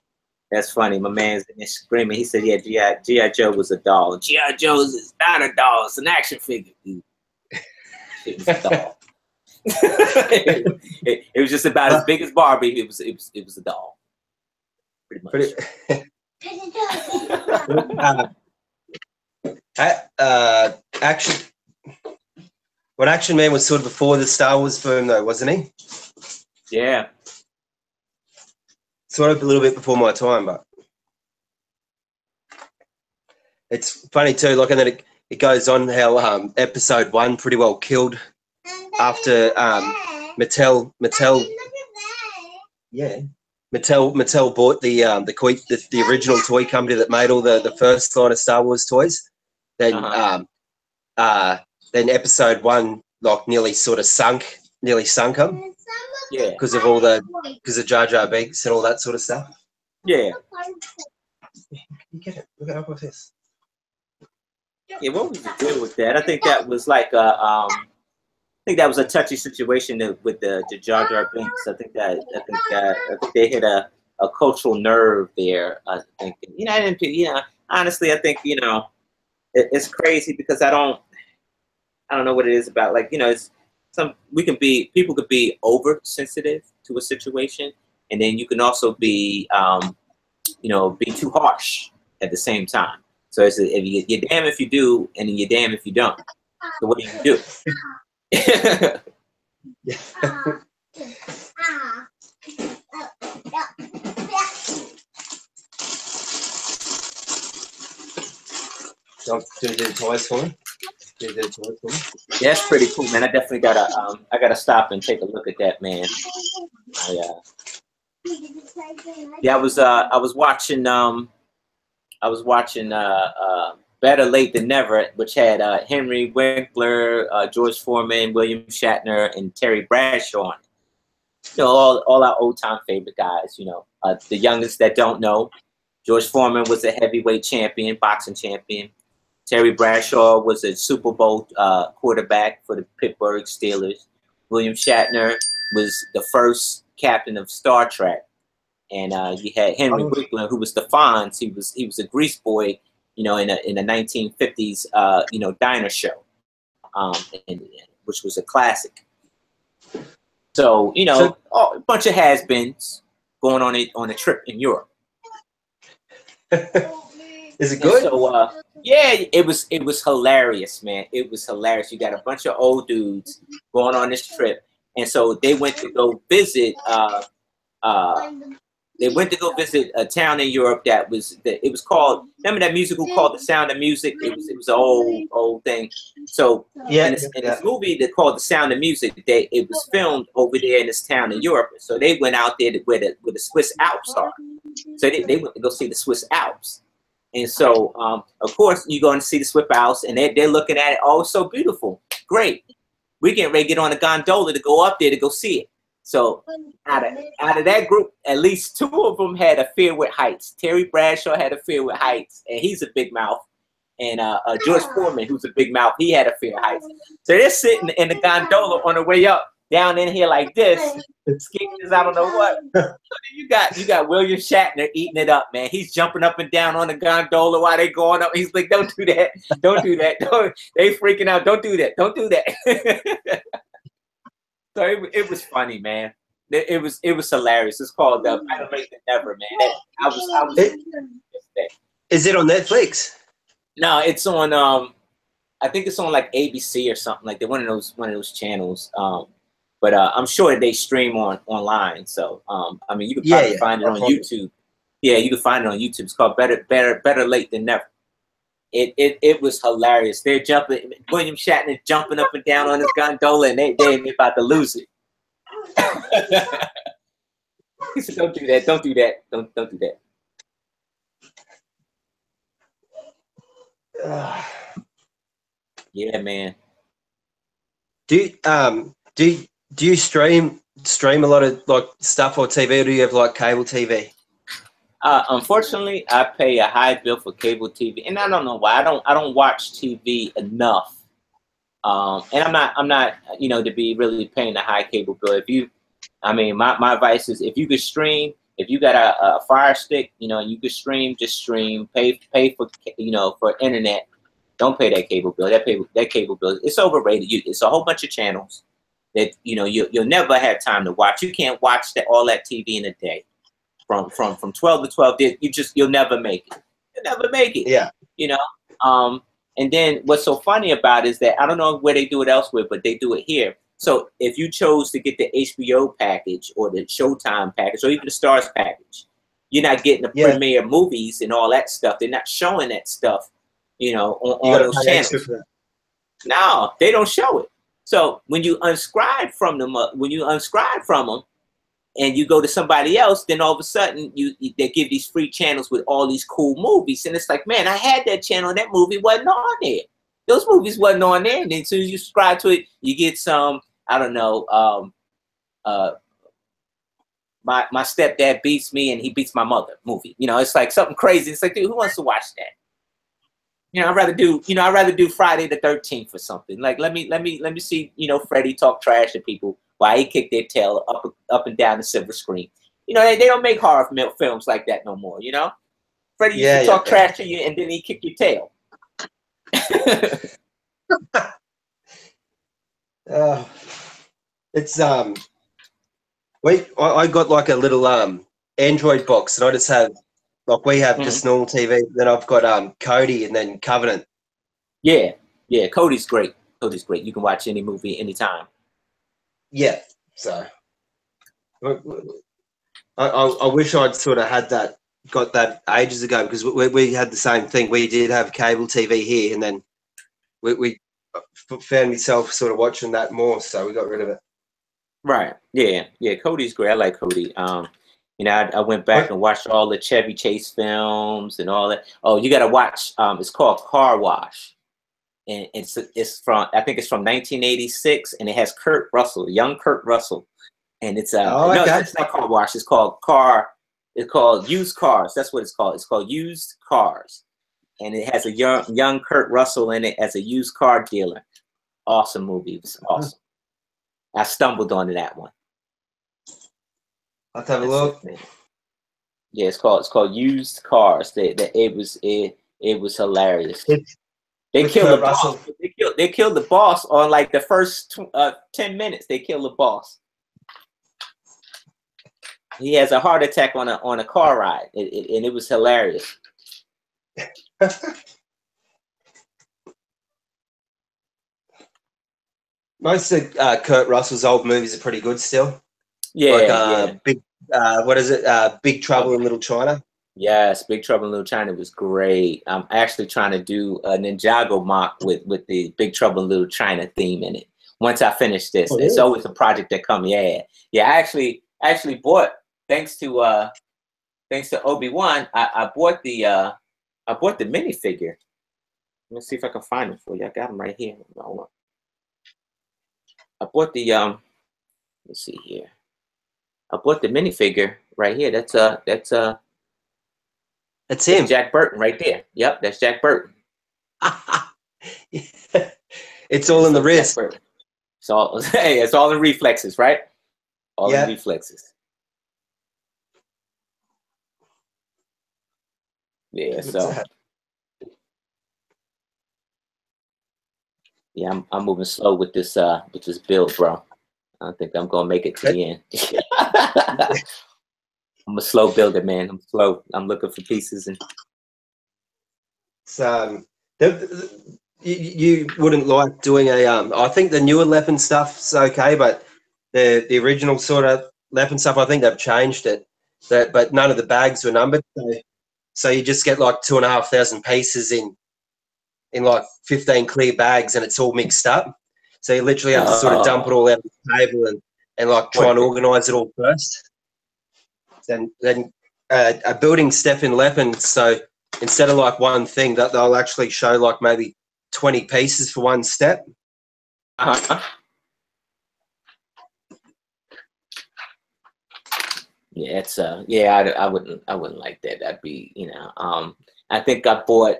That's funny. My man's in there screaming. He said, "Yeah, G.I. Joe was a doll. G.I. Joe is not a doll. It's an action figure. It was a doll. it was just about as big as Barbie. It was a doll, pretty much." Action Man was sort of before the Star Wars boom, though, wasn't he? Yeah. Sort of a little bit before my time, but it's funny too. Like, and then it goes on how episode 1 pretty well killed after Mattel bought the original toy company that made all the first line of Star Wars toys. Then then episode 1 like nearly sunk them. Yeah. Because of Jar Jar Binks and all that sort of stuff. Yeah. You get it. Look up with this. Yeah, what was the deal with that? I think that was like I think that was a touchy situation with the Jar Jar Binks. I think they hit a cultural nerve there. I think honestly, I think it's crazy because I don't know what it is about. Like it's people could be oversensitive to a situation, and then you can also be be too harsh at the same time. So it's you're damn if you do, and then you're damn if you don't. So what do you do? Do you do the toys for me? Yeah, that's pretty cool, man. I definitely gotta stop and take a look at that, man. I was watching Better Late Than Never, which had Henry Winkler, George Foreman, William Shatner, and Terry Bradshaw on it. All our old time favorite guys. The youngest that don't know, George Foreman was a heavyweight champion, boxing champion. Terry Bradshaw was a Super Bowl quarterback for the Pittsburgh Steelers. William Shatner was the first captain of Star Trek. And you had Henry Winkler, who was the Fonz. He was a grease boy, in the 1950s, diner show, which was a classic. So a bunch of has-beens going on a trip in Europe. Is it good? And so yeah, it was hilarious, man. It was hilarious. You got a bunch of old dudes going on this trip, and so they went to go visit. They went to go visit a town in Europe it was called. Remember that musical called The Sound of Music? It was an old thing. So in this movie they called The Sound of Music, it was filmed over there in this town in Europe. So they went out there where the Swiss Alps are. So they went to go see the Swiss Alps. And so of course you're going to see the Swiss Alps, and they're looking at it. Oh, it's so beautiful, great. We're getting ready to get on a gondola to go up there to go see it. So out of that group, at least 2 of them had a fear with heights. Terry Bradshaw had a fear with heights, and he's a big mouth. And George Foreman, who's a big mouth, he had a fear of heights. So they're sitting in the gondola on the way up, down in here like this, skiing as I don't know what. So you got William Shatner eating it up, man. He's jumping up and down on the gondola while they going up. He's like, "Don't do that! Don't do that! They freaking out! Don't do that! Don't do that!" So it was funny, man. It was hilarious. It's called Better Late Than Never, man. I was Is it on Netflix? No, it's on I think it's on like ABC or something like that. One of those channels. But I'm sure they stream online. So I mean, you can probably find it on YouTube. Yeah, you can find it on YouTube. It's called Better Late Than Never. It was hilarious. They're jumping, William Shatner jumping up and down on his gondola, and they about to lose it. He said, "Don't do that! Don't do that! Don't do that!" Yeah, man. Do you stream a lot of like stuff or TV, or do you have like cable TV? Unfortunately, I pay a high bill for cable TV, and I don't know why. I don't watch TV enough, and I'm not to be really paying a high cable bill. My advice is if you could stream, if you got a Fire Stick, you could stream, just stream. Pay for for internet. Don't pay that cable bill. That cable bill, it's overrated. It's a whole bunch of channels that you'll never have time to watch. You can't watch all that TV in a day. From 12 to 12, you'll never make it. You'll never make it. Yeah. And then what's so funny about it is that I don't know where they do it elsewhere, but they do it here. So if you chose to get the HBO package or the Showtime package or even the Stars package, you're not getting the premiere movies and all that stuff. They're not showing that stuff, you know, You on got to those pay channels. extra for that. No, they don't show it. So when you unscribe from them, and you go to somebody else, then all of a sudden they give these free channels with all these cool movies, and it's like, man, I had that channel, and that movie wasn't on there. Those movies wasn't on there, and then as soon as you subscribe to it, you get some, I don't know, my stepdad beats me and he beats my mother movie. You know, it's like something crazy. It's like, dude, who wants to watch that? You know, I'd rather do Friday the 13th or something. Like, let me see, you know, Freddie talk trash to people while he kicked their tail up and down the silver screen. You know, they don't make horror films like that no more. You know, Freddie used to talk trash to you and then he kick your tail. It's I got like a little Android box, and I just have, like, we have just normal TV. Then I've got Cody, and then Covenant. Yeah, Cody's great. Cody's great. You can watch any movie anytime. Yeah, so I wish I'd sort of got that ages ago, because we had the same thing. We did have cable TV here, and then we found myself sort of watching that more, so we got rid of it. Right. Yeah. Cody's great. I like Cody. You know, I went back and watched all the Chevy Chase films and all that. Oh, you got to watch. It's called Car Wash, and it's from, I think it's from 1986, and it has Kurt Russell, young Kurt Russell, and it's no, it's not Car Wash. It's called Used Cars. That's what it's called. It's called Used Cars, and it has a young Kurt Russell in it as a used car dealer. Awesome movie. It was awesome. I stumbled onto that one. Let's have a look. Yeah, it's called Used Cars. It was hilarious. They killed the boss. They killed the boss on like the first 10 minutes. They killed the boss. He has a heart attack on a car ride, and it was hilarious. Most of Kurt Russell's old movies are pretty good still. Yeah, Big, what is it? Big Trouble in Little China. Yes, Big Trouble in Little China was great. I'm actually trying to do a Ninjago mock with the Big Trouble in Little China theme in it. Once I finish this, it's always a project that comes. Yeah. I actually bought, thanks to Obi-Wan, I bought the minifigure. Let me see if I can find it for you. I got them right here. Hold on. I bought the let's see here. I bought the minifigure right here. That's him. That's Jack Burton right there. Yep, that's Jack Burton. It's all in the wrist. It's all it's all the reflexes, right? All the reflexes. Yeah, so yeah, I'm moving slow with this build, bro. I don't think I'm gonna make it to the end. I'm a slow builder, man. I'm slow. I'm looking for pieces and. You wouldn't like doing a I think the newer Leopard stuff's okay, but the original sort of Leopard stuff, I think they've changed it. But none of the bags were numbered, so you just get like 2,500 pieces in like 15 clear bags, and it's all mixed up. So you literally have to sort of dump it all out on the table and like try and organise it all first. Then a building step in Leopard, so instead of like one thing, that they'll actually show like maybe 20 pieces for one step. Yeah, it's I wouldn't like that. That'd be, you know, I think I bought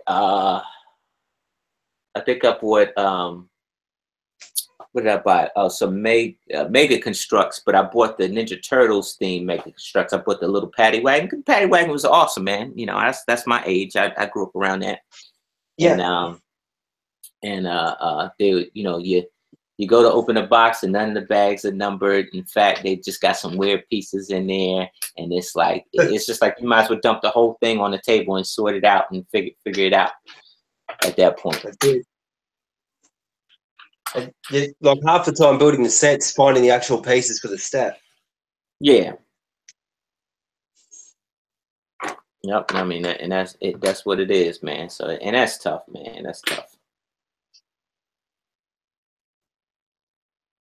what did I buy? Some Mega Constructs, but I bought the Ninja Turtles theme Mega Constructs. I bought the little paddy wagon. The paddy wagon was awesome, man. You know, that's my age. I grew up around that. Yeah. And they, you know, you go to open a box and none of the bags are numbered. In fact, they just got some weird pieces in there, and it's like it's just like you might as well dump the whole thing on the table and sort it out and figure it out at that point. Like half the time building the sets, finding the actual pieces for the step. Yeah. Yep. I mean, and that's it. That's what it is, man. So, and that's tough, man. That's tough.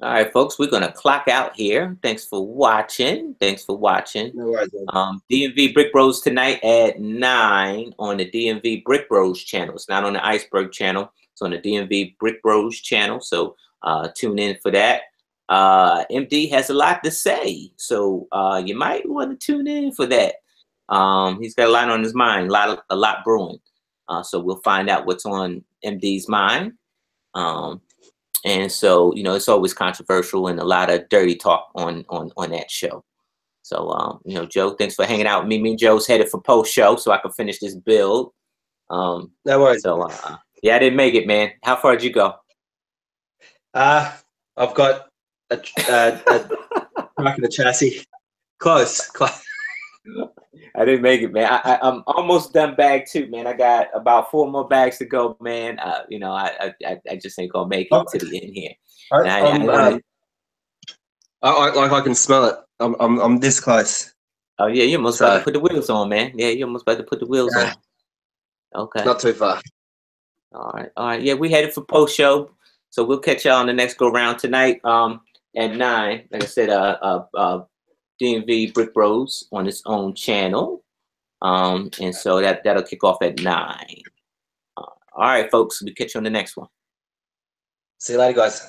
All right, folks, we're gonna clock out here. Thanks for watching. Thanks for watching. No worries, man. DMV Brick Bros tonight at 9 on the DMV Brick Bros channel. It's not on the Iceberg channel. It's on the DMV Brick Bros channel. So tune in for that. MD has a lot to say, so you might want to tune in for that. He's got a lot on his mind, a lot brewing. So we'll find out what's on MD's mind. And so, you know, it's always controversial and a lot of dirty talk on that show. So, you know, Joe, thanks for hanging out with me. Me and Joe's headed for post show so I can finish this build. No worries. So, yeah, I didn't make it, man. How far did you go? I've got a truck and a chassis. Close. I didn't make it, man. I'm almost done bag 2, man. I got about 4 more bags to go, man. You know, I just ain't gonna make it to the end here. I can smell it. I'm this close. Oh yeah, you're almost about to put the wheels on, man. Yeah, you're almost about to put the wheels on. Okay. Not too far. All right. Yeah, we headed for post show, so we'll catch y'all on the next go round tonight. At 9, like I said, DMV Brick Bros on its own channel. And so that'll kick off at 9. All right, folks. We'll catch you on the next one. See you later, guys.